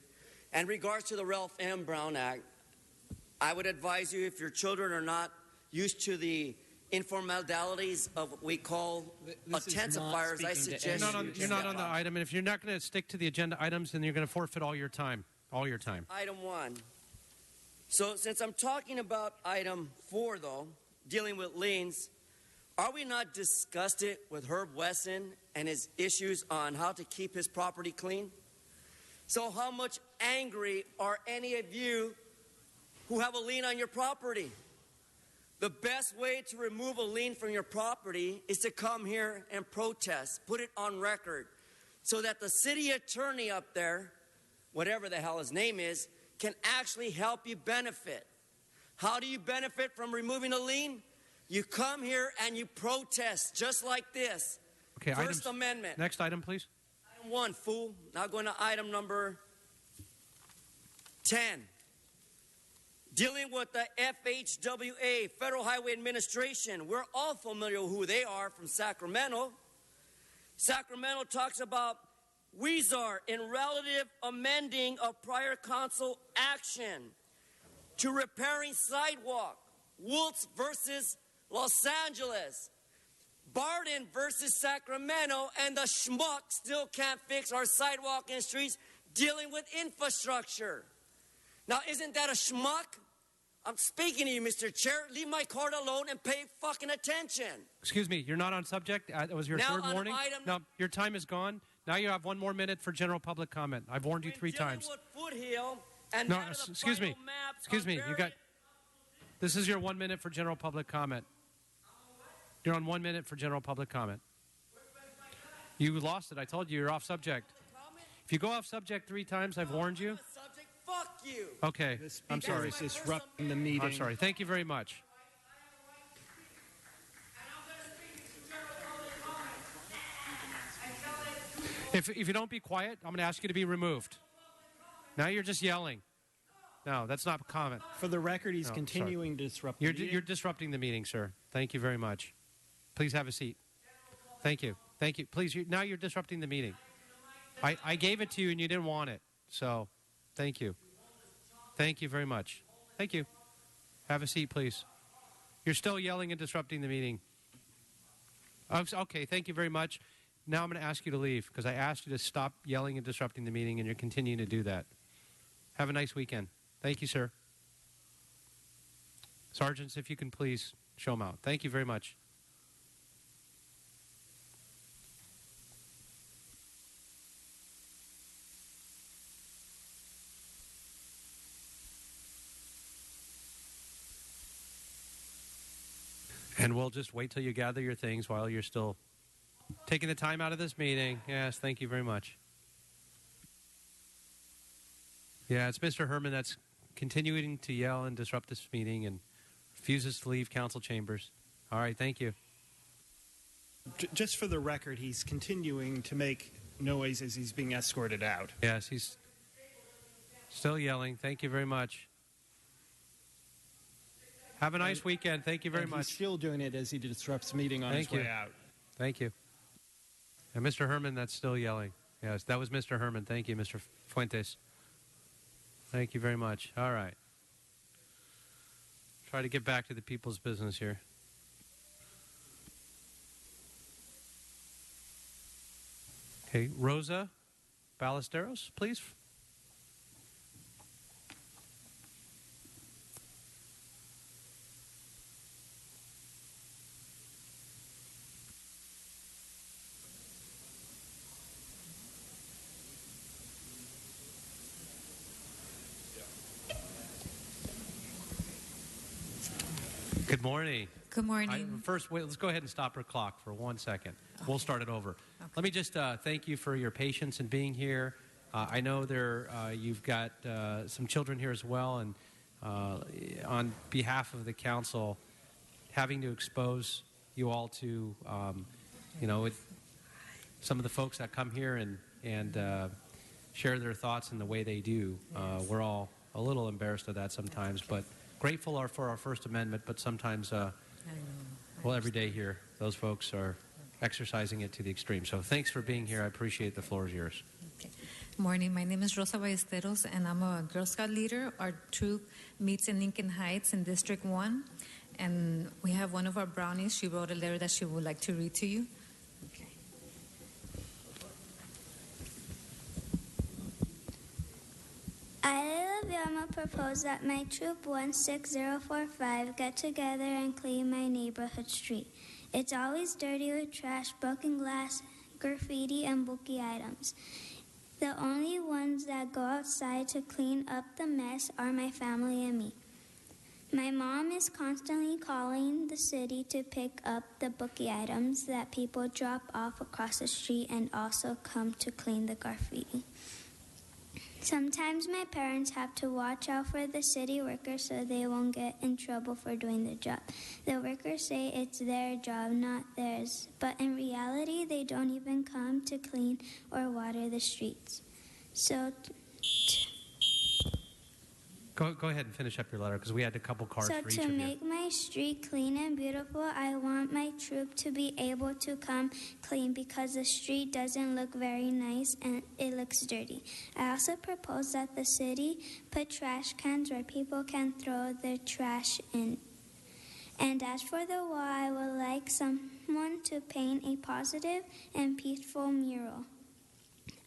and regards to the Ralph M. Brown Act, I would advise you, if your children are not used to the informalities of what we call intensifiers, I suggest you're not on the item, and if you're not going to stick to the agenda items, then you're going to forfeit all your time. Item 1. So since I'm talking about item 4, though, dealing with liens, are we not disgusted with Herb Wesson and his issues on how to keep his property clean? So how much angry are any of you who have a lien on your property? The best way to remove a lien from your property is to come here and protest, put it on record, so that the city attorney up there, whatever the hell his name is, can actually help you benefit. How do you benefit from removing a lien? You come here and you protest, just like this. Okay, First Amendment. Next item, please. Item 1, fool. Now going to item number 10. Dealing with the FHWA, Federal Highway Administration. We're all familiar with who they are from Sacramento. Sacramento talks about Weezer in relative amending of prior council action to repairing sidewalk. Woltz versus Los Angeles. Barden versus Sacramento, and the schmuck still can't fix our sidewalk and streets, dealing with infrastructure. Now, isn't that a schmuck? I'm speaking to you, Mr. Chair. Leave my card alone and pay fucking attention. Excuse me, you're not on subject. That was your third warning. No, your time is gone. Now you have 1 more minute for general public comment. I've warned you 3 times. Foothill and no, excuse me. Excuse me. You got. This is your 1 minute for general public comment. You're on 1 minute for general public comment. You lost it. I told you you're off subject. If you go off subject 3 times, I've warned you. Fuck you. Okay. I'm sorry. Is disrupting the meeting. I'm sorry. Thank you very much. If you don't be quiet, I'm going to ask you to be removed. Now you're just yelling. No, that's not a comment. For the record, he's No, continuing to disrupt the You're, meeting. you're disrupting the meeting, sir. Thank you very much. Please have a seat. Thank you. Thank you. Please, now you're disrupting the meeting. I gave it to you and you didn't want it. So, thank you. Thank you very much. Thank you. Have a seat, please. You're still yelling and disrupting the meeting. Okay, thank you very much. Now I'm going to ask you to leave because I asked you to stop yelling and disrupting the meeting, and you're continuing to do that. Have a nice weekend. Thank you, sir. Sergeants, if you can please show them out. Thank you very much. And we'll just wait till you gather your things while you're still taking the time out of this meeting. Yes, thank you very much. Yeah, it's Mr. Herman that's continuing to yell and disrupt this meeting and refuses to leave council chambers. All right, thank you. Just for the record, he's continuing to make noise as he's being escorted out. Yes, he's still yelling. Thank you very much. Have a nice weekend. Thank you very much. He's still doing it as he disrupts the meeting on his way out. Thank you. And Mr. Herman, that's still yelling. Yes, that was Mr. Herman. Thank you, Mr. Fuentes. Thank you very much. All right. Try to get back to the people's business here. Okay, Rosa Ballesteros, please. Good morning. Good morning. First, wait, let's go ahead and stop our clock for 1 second. Okay. We'll start it over. Okay. Let me just thank you for your patience in being here. I know you've got some children here as well, and on behalf of the council, having to expose you all to, some of the folks that come here and share their thoughts in the way they do. We're all a little embarrassed of that sometimes, but grateful for our First Amendment, but sometimes, every day here, those folks are exercising it to the extreme. So thanks for being here. I appreciate the floor is yours. Okay. Morning. My name is Rosa Ballesteros, and I'm a Girl Scout leader. Our troop meets in Lincoln Heights in District 1, and we have one of our brownies. She wrote a letter that she would like to read to you. Okay. I, Alabama, propose that my troop 16045 get together and clean my neighborhood street. It's always dirty with trash, broken glass, graffiti, and bulky items. The only ones that go outside to clean up the mess are my family and me. My mom is constantly calling the city to pick up the bulky items that people drop off across the street and also come to clean the graffiti. Sometimes my parents have to watch out for the city workers so they won't get in trouble for doing their job. The workers say it's their job, not theirs, but in reality, they don't even come to clean or water the streets. So, Go ahead and finish up your letter because we had a couple cards for each to of you. make my street clean and beautiful, I want my troop to be able to come clean because the street doesn't look very nice and it looks dirty. I also propose that the city put trash cans where people can throw their trash in. And as for the wall, I would like someone to paint a positive and peaceful mural.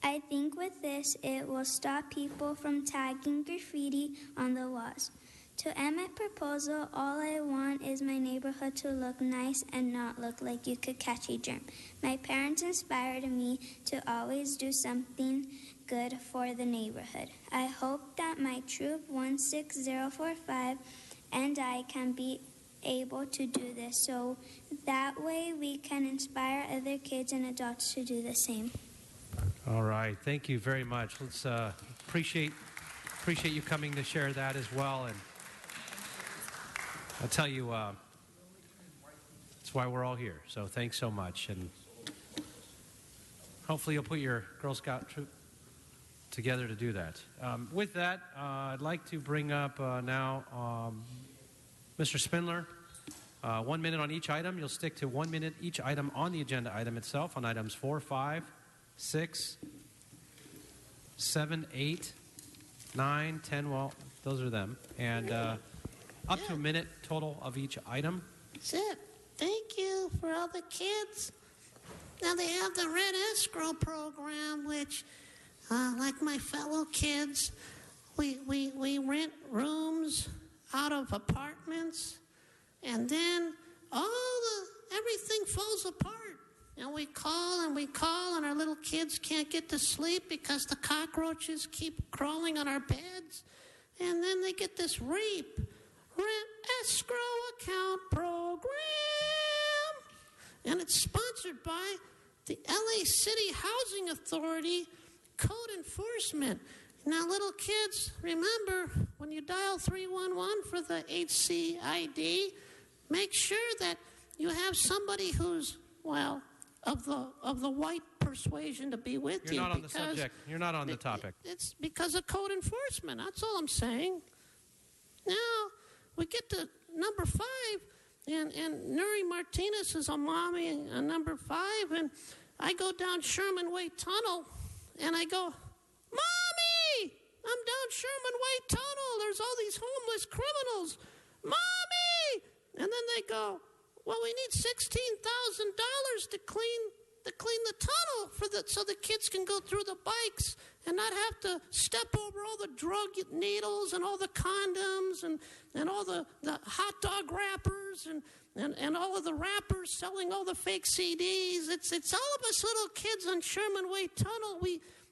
I think with this, it will stop people from tagging graffiti on the walls. To end my proposal, all I want is my neighborhood to look nice and not look like you could catch a germ. My parents inspired me to always do something good for the neighborhood. I hope that my troop 16045 and I can be able to do this, so that way we can inspire other kids and adults to do the same. All right. Thank you very much. Let's appreciate you coming to share that as well. And I'll tell you, that's why we're all here. So thanks so much. And hopefully you'll put your Girl Scout troop together to do that. With that, I'd like to bring up now Mr. Spindler. 1 minute on each item. You'll stick to 1 minute each item on the agenda item itself on items 4, 5, 6, 7, 8, 9, 10. Well, those are them. And up to a minute total of each item. Zip, thank you for all the kids. Now they have the Red Escrow program, which, like my fellow kids, we rent rooms out of apartments, and then everything falls apart. And we call, and our little kids can't get to sleep because the cockroaches keep crawling on our beds. And then they get this REAP, Rent Escrow Account Program. And it's sponsored by the LA City Housing Authority Code Enforcement. Now, little kids, remember, when you dial 311 for the HCID, make sure that you have somebody who's, well, of the white persuasion to be with you. You're not on the subject. You're not on the topic. It's because of code enforcement. That's all I'm saying. Now, we get to number 5, and Nuri Martinez is a mommy, number 5, and I go down Sherman Way Tunnel, and I go, Mommy! I'm down Sherman Way Tunnel. There's all these homeless criminals. Mommy! And then they go, well, we need $16,000 to clean the tunnel so the kids can go through the bikes and not have to step over all the drug needles and all the condoms and all the hot dog wrappers and all of the rappers selling all the fake CDs. It's all of us little kids on Sherman Way Tunnel.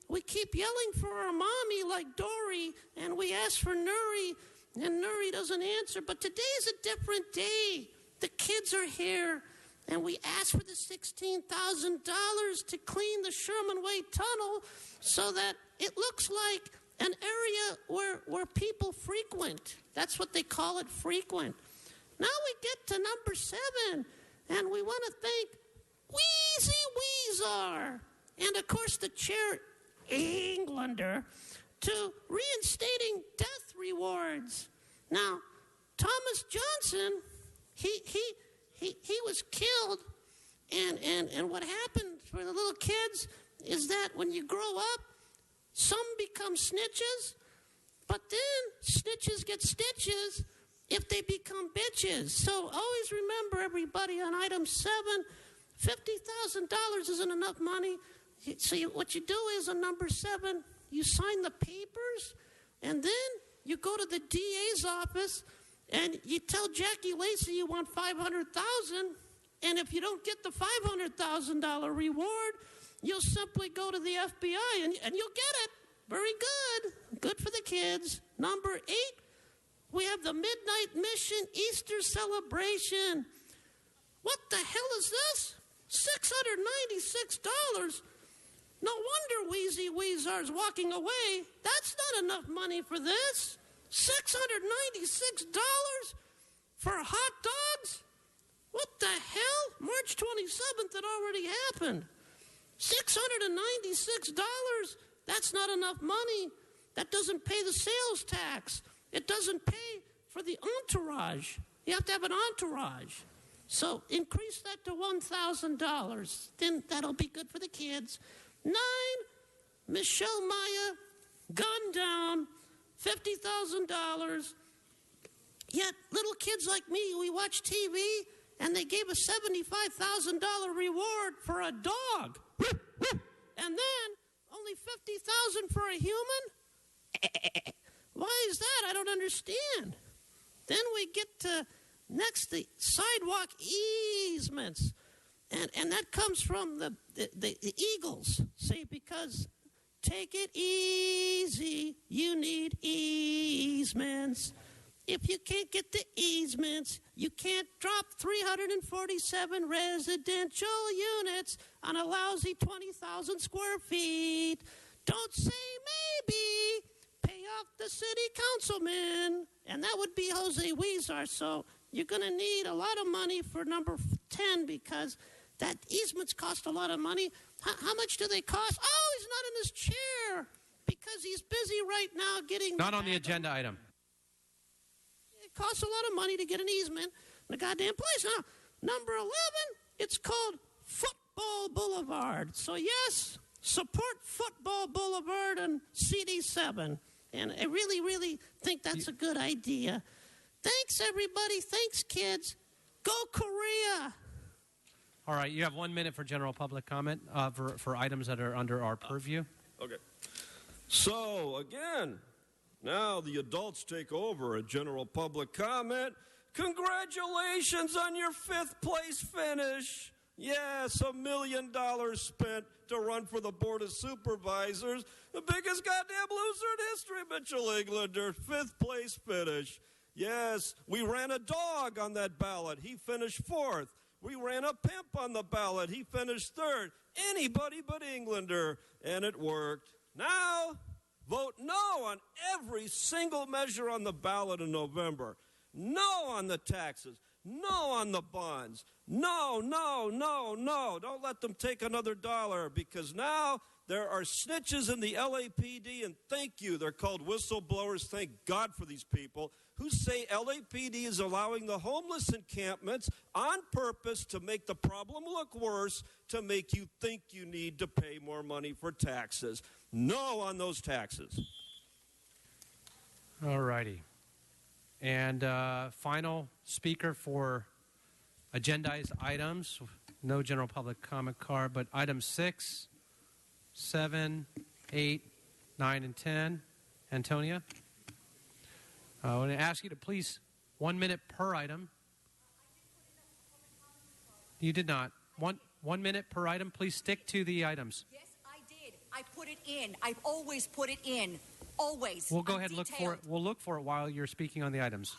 We keep yelling for our mommy like Dory, and we ask for Nuri, and Nuri doesn't answer. But today is a different day. The kids are here, and we ask for the $16,000 to clean the Sherman Way Tunnel so that it looks like an area where people frequent. That's what they call it, frequent. Now we get to number 7, and we want to thank Wheezy Weezar, and of course the chair Englander, to reinstating death rewards. Now, Thomas Johnson, he was killed, and what happened for the little kids is that when you grow up, some become snitches, but then snitches get stitches if they become bitches. So always remember, everybody, on item 7, $50,000 isn't enough money. So what you do is on number 7, you sign the papers, and then you go to the DA's office, and you tell Jackie Lacey you want $500,000, and if you don't get the $500,000 reward, you'll simply go to the FBI, and you'll get it. Very good. Good for the kids. Number 8, we have the Midnight Mission Easter celebration. What the hell is this? $696. No wonder Wheezy Weezar's walking away. That's not enough money for this. $696 for hot dogs? What the hell? March 27th, it already happened. $696? That's not enough money. That doesn't pay the sales tax. It doesn't pay for the entourage. You have to have an entourage. So increase that to $1,000. Then that'll be good for the kids. 9, Michelle Maya, gunned down, $50,000. Yet little kids like me, we watch TV, and they gave a $75,000 reward for a dog. And then only $50,000 for a human? Why is that? I don't understand. Then we get to next the sidewalk easements. And that comes from the Eagles. See, because take it easy, you need easements. If you can't get the easements, you can't drop 347 residential units on a lousy 20,000 square feet. Don't say maybe. Pay off the city councilman. And that would be Jose Weezar. So you're going to need a lot of money for number 10 because that easements cost a lot of money. How much do they cost? Oh, he's not in his chair. because he's busy right now getting... Not on the agenda item. It costs a lot of money to get an easement in the goddamn place. Now, number 11, it's called Football Boulevard. So, yes, support Football Boulevard and CD7. And I really, really think that's a good idea. Thanks, everybody. Thanks, kids. Go Korea. All right, you have 1 minute for general public comment for items that are under our purview. Okay. So, again, now the adults take over at general public comment. Congratulations on your 5th place finish. Yes, $1 million spent to run for the Board of Supervisors. The biggest goddamn loser in history, Mitchell Englander. 5th place finish. Yes, we ran a dog on that ballot. He finished 4th. We ran a pimp on the ballot. He finished 3rd. Anybody but Englander. And it worked. Now, vote no on every single measure on the ballot in November. No on the taxes. No on the bonds. No, no, no, no. Don't let them take another dollar, because now there are snitches in the LAPD, and thank you, they're called whistleblowers. Thank God for these people who say LAPD is allowing the homeless encampments on purpose to make the problem look worse, to make you think you need to pay more money for taxes. No on those taxes. All righty. And final speaker for agendized items. No general public comment card, but items 6, 7, 8, 9, and 10. Antonia? I want to ask you to please, 1 minute per item. You did not. One minute per item. Please stick to the items. Yes, I did. I put it in. I've always put it in. Always. We'll go ahead and look for it. We'll look for it while you're speaking on the items.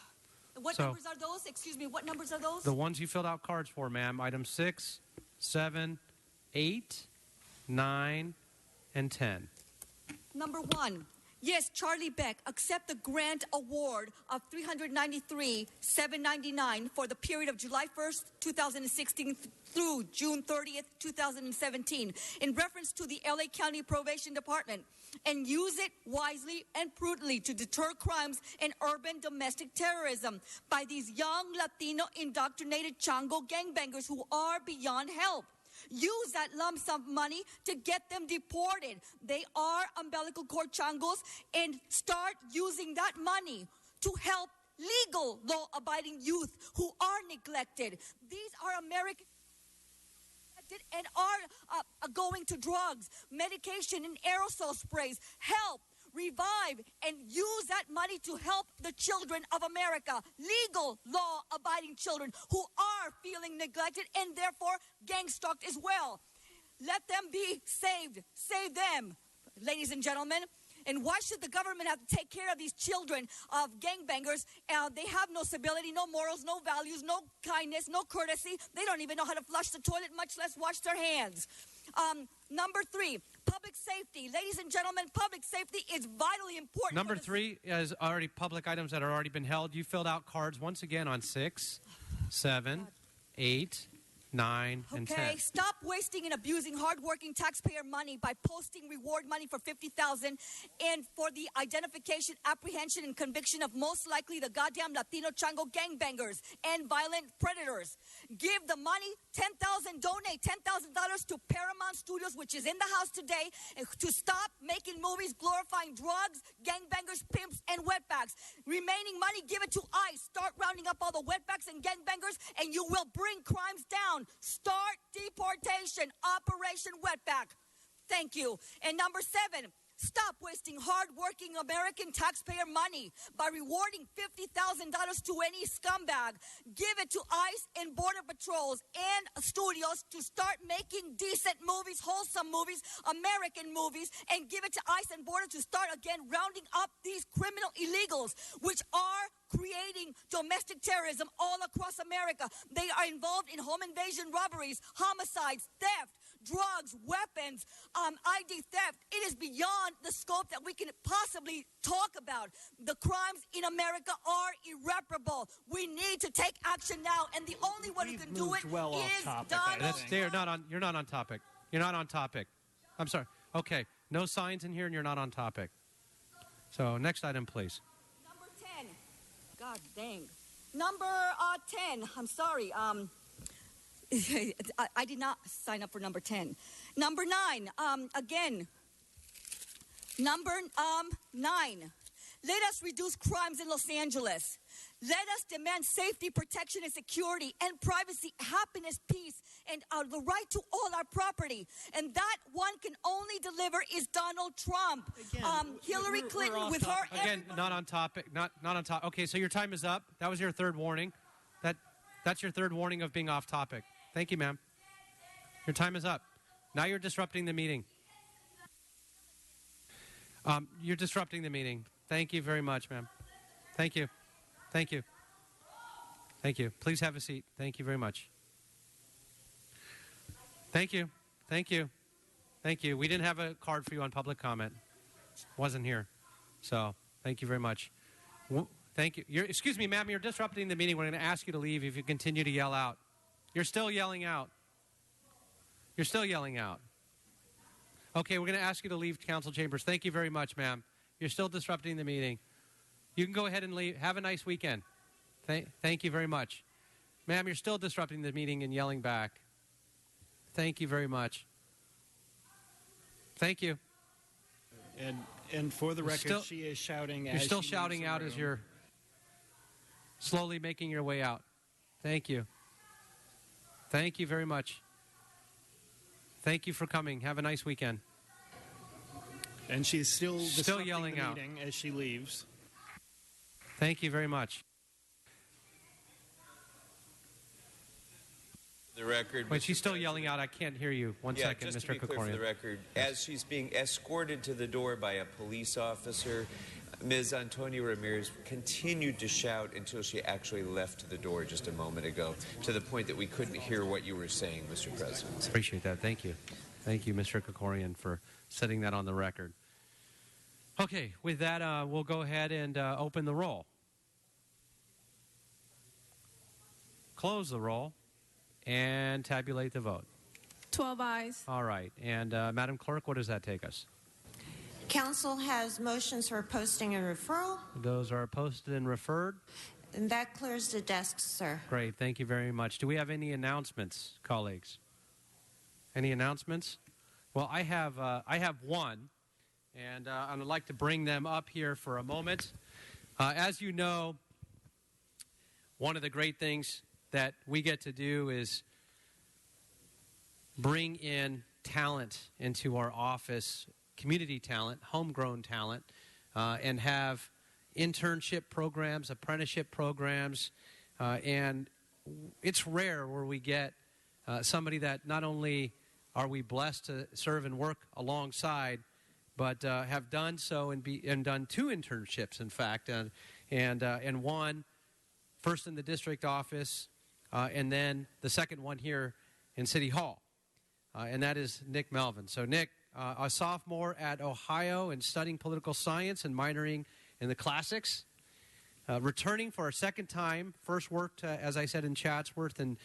What numbers are those? Excuse me, what numbers are those? The ones you filled out cards for, ma'am. Items 6, 7, 8, 9, and 10. Number 1. Yes, Charlie Beck, accept the grant award of $393,799 for the period of July 1st, 2016 through June 30th, 2017 in reference to the LA County Probation Department, and use it wisely and prudently to deter crimes and urban domestic terrorism by these young Latino indoctrinated Chango gangbangers who are beyond help. Use that lump sum money to get them deported. They are umbilical cord Changos, and start using that money to help legal law-abiding youth who are neglected. These are American and are going to drugs, medication, and aerosol sprays. Help, revive, and use that money to help the children of America, legal, law-abiding children who are feeling neglected and therefore gang-stalked as well. Let them be saved. Save them, ladies and gentlemen. And why should the government have to take care of these children of gangbangers? They have no civility, no morals, no values, no kindness, no courtesy. They don't even know how to flush the toilet, much less wash their hands. Number 3, public safety. Ladies and gentlemen, public safety is vitally important. Number 3 is already public items that have already been held. You filled out cards once again on 6, 7, 8, 9, and 10. Okay, stop wasting and abusing hardworking taxpayer money by posting reward money for $50,000 and for the identification, apprehension, and conviction of most likely the goddamn Latino Chango gangbangers and violent predators. Give the money, donate $10,000 to Paramount Studios, which is in the house today, to stop making movies glorifying drugs, gangbangers, pimps, and wetbacks. Remaining money, give it to ICE. Start rounding up all the wetbacks and gangbangers, and you will bring crimes down. Start deportation, Operation Wetback. Thank you. And number 7, stop wasting hard-working American taxpayer money by rewarding $50,000 to any scumbag. Give it to ICE and Border Patrols and studios to start making decent movies, wholesome movies, American movies, and give it to ICE and Border to start again rounding up these criminal illegals, which are creating domestic terrorism all across America. They are involved in home invasion robberies, homicides, theft, drugs, weapons, ID theft. It is beyond the scope that we can possibly talk about. The crimes in America are irreparable. We need to take action now, and the only one who can do it is Donald Trump. You're not on topic. You're not on topic. I'm sorry. Okay, no signs in here, and you're not on topic. So next item, please. Number 10. God dang. Number 10. I'm sorry. I did not sign up for number 10. Number 9. Again. Number 9. Let us reduce crimes in Los Angeles. Let us demand safety, protection, and security, and privacy, happiness, peace, and the right to all our property. And that one can only deliver is Donald Trump. Hillary Clinton with her. Again, not on topic. Not on top. Okay, so your time is up. That was your third warning. That's your third warning of being off topic. Thank you, ma'am. Your time is up. Now you're disrupting the meeting. You're disrupting the meeting. Thank you very much, ma'am. Thank you. Thank you. Thank you. Please have a seat. Thank you very much. Thank you. Thank you. Thank you. We didn't have a card for you on public comment. Wasn't here. So, thank you very much. Thank you. Excuse me, ma'am. You're disrupting the meeting. We're going to ask you to leave if you continue to yell out. You're still yelling out. You're still yelling out. Okay, we're going to ask you to leave council chambers. Thank you very much, ma'am. You're still disrupting the meeting. You can go ahead and leave. Have a nice weekend. Thank you very much. Ma'am, you're still disrupting the meeting and yelling back. Thank you very much. Thank you. And for the record, she is shouting. You're still shouting out as you're slowly making your way out. Thank you. Thank you very much. Thank you for coming. Have a nice weekend. And she's still yelling the out meeting as she leaves. Thank you very much. The record. Wait, she's still yelling out. I can't hear you. One second, just Mr. to be clear for the record, as she's being escorted to the door by a police officer, Ms. Antonia Ramirez continued to shout until she actually left the door just a moment ago, to the point that we couldn't hear what you were saying, Mr. President. Appreciate that. Thank you. Thank you, Mr. Krikorian, for setting that on the record. Okay, with that, we'll go ahead and open the roll. Close the roll and tabulate the vote. 12 ayes. All right. And Madam Clerk, what does that take us? Council has motions for posting and referral. Those are posted and referred. And that clears the desk, sir. Great. Thank you very much. Do we have any announcements, colleagues? Any announcements? Well, I have one, and I'd like to bring them up here for a moment. As you know, one of the great things that we get to do is bring in talent into our office, community talent, homegrown talent, and have internship programs, apprenticeship programs, and it's rare where we get somebody that not only are we blessed to serve and work alongside, but have done so and done 2 internships, in fact, and one first in the district office, and then the second one here in City Hall, and that is Nick Melvin. So Nick, a sophomore at Ohio and studying political science and minoring in the classics, returning for a second time, first worked, as I said, in Chatsworth, and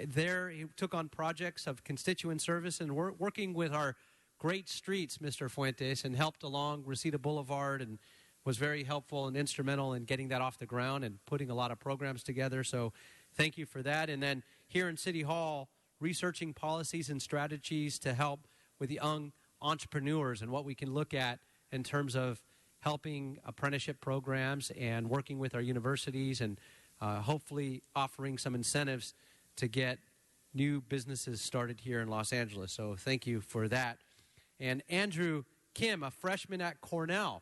there he took on projects of constituent service and working with our great streets, Mr. Fuentes, and helped along Reseda Boulevard and was very helpful and instrumental in getting that off the ground and putting a lot of programs together. So thank you for that. And then here in City Hall, researching policies and strategies to help with the young entrepreneurs and what we can look at in terms of helping apprenticeship programs and working with our universities and hopefully offering some incentives to get new businesses started here in Los Angeles. So thank you for that. And Andrew Kim, a freshman at Cornell.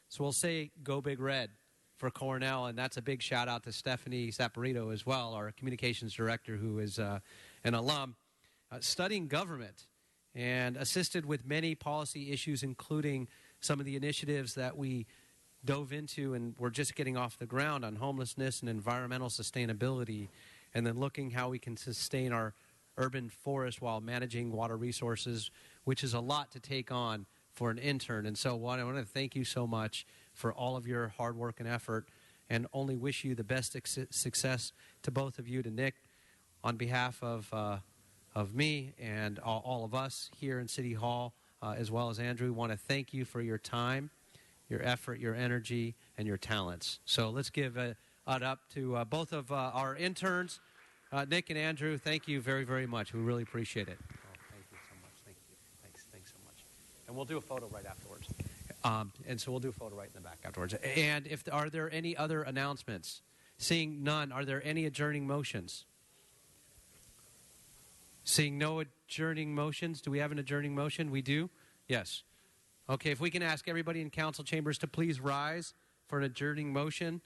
So we'll say Go Big Red for Cornell, and that's a big shout out to Stephanie Saporito as well, our communications director, who is an alum, studying government and assisted with many policy issues, including some of the initiatives that we dove into and we're just getting off the ground on homelessness and environmental sustainability, and then looking how we can sustain our urban forest while managing water resources, which is a lot to take on for an intern. And so I want to thank you so much for all of your hard work and effort, and only wish you the best success to both of you, to Nick, on behalf of me and all of us here in City Hall, as well as Andrew. We want to thank you for your time your effort, your energy, and your talents. So let's give it up to both of our interns, Nick and Andrew. Thank you very, very much. We really appreciate it. Thank you so much. Thank you. Thanks so much. And we'll do a photo right afterwards. And so we'll do a photo right in the back afterwards. And are there any other announcements? Seeing none, are there any adjourning motions? Seeing no adjourning motions, do we have an adjourning motion? We do? Yes. Okay, if we can ask everybody in council chambers to please rise for an adjourning motion.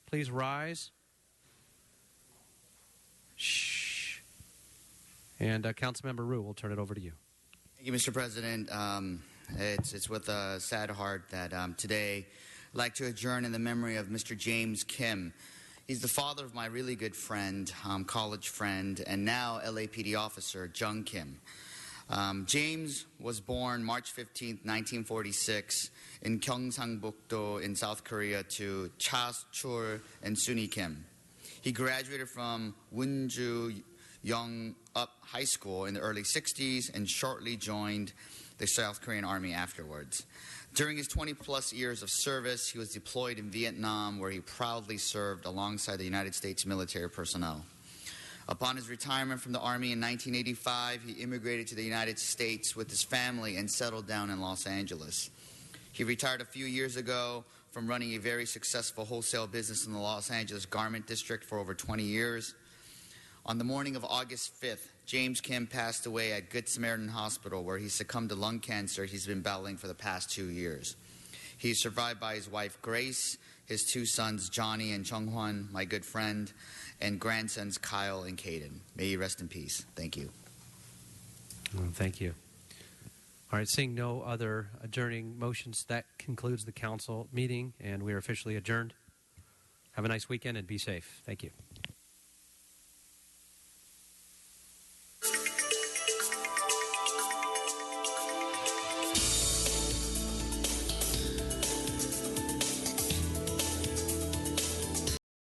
Please rise. Shh. And Councilmember Rue, we'll turn it over to you. Thank you, Mr. President. It's with a sad heart that today I'd like to adjourn in the memory of Mr. James Kim. He's the father of my really good friend, college friend, and now LAPD officer, Jung Kim. James was born March 15, 1946 in Gyeongsangbuk-do in South Korea to Cha Chul and Suni Kim. He graduated from Wonju Young-up High School in the early 60s and shortly joined the South Korean Army afterwards. During his 20-plus years of service, he was deployed in Vietnam, where he proudly served alongside the United States military personnel. Upon his retirement from the Army in 1985, he immigrated to the United States with his family and settled down in Los Angeles. He retired a few years ago from running a very successful wholesale business in the Los Angeles garment district for over 20 years. On the morning of August 5th, James Kim passed away at Good Samaritan Hospital, where he succumbed to lung cancer he's been battling for the past 2 years. He's survived by his wife, Grace, his two sons, Johnny and Chung-hwan, my good friend, and grandsons, Kyle and Caden. May he rest in peace. Thank you. Thank you. All right, seeing no other adjourning motions, that concludes the council meeting, and we are officially adjourned. Have a nice weekend and be safe. Thank you.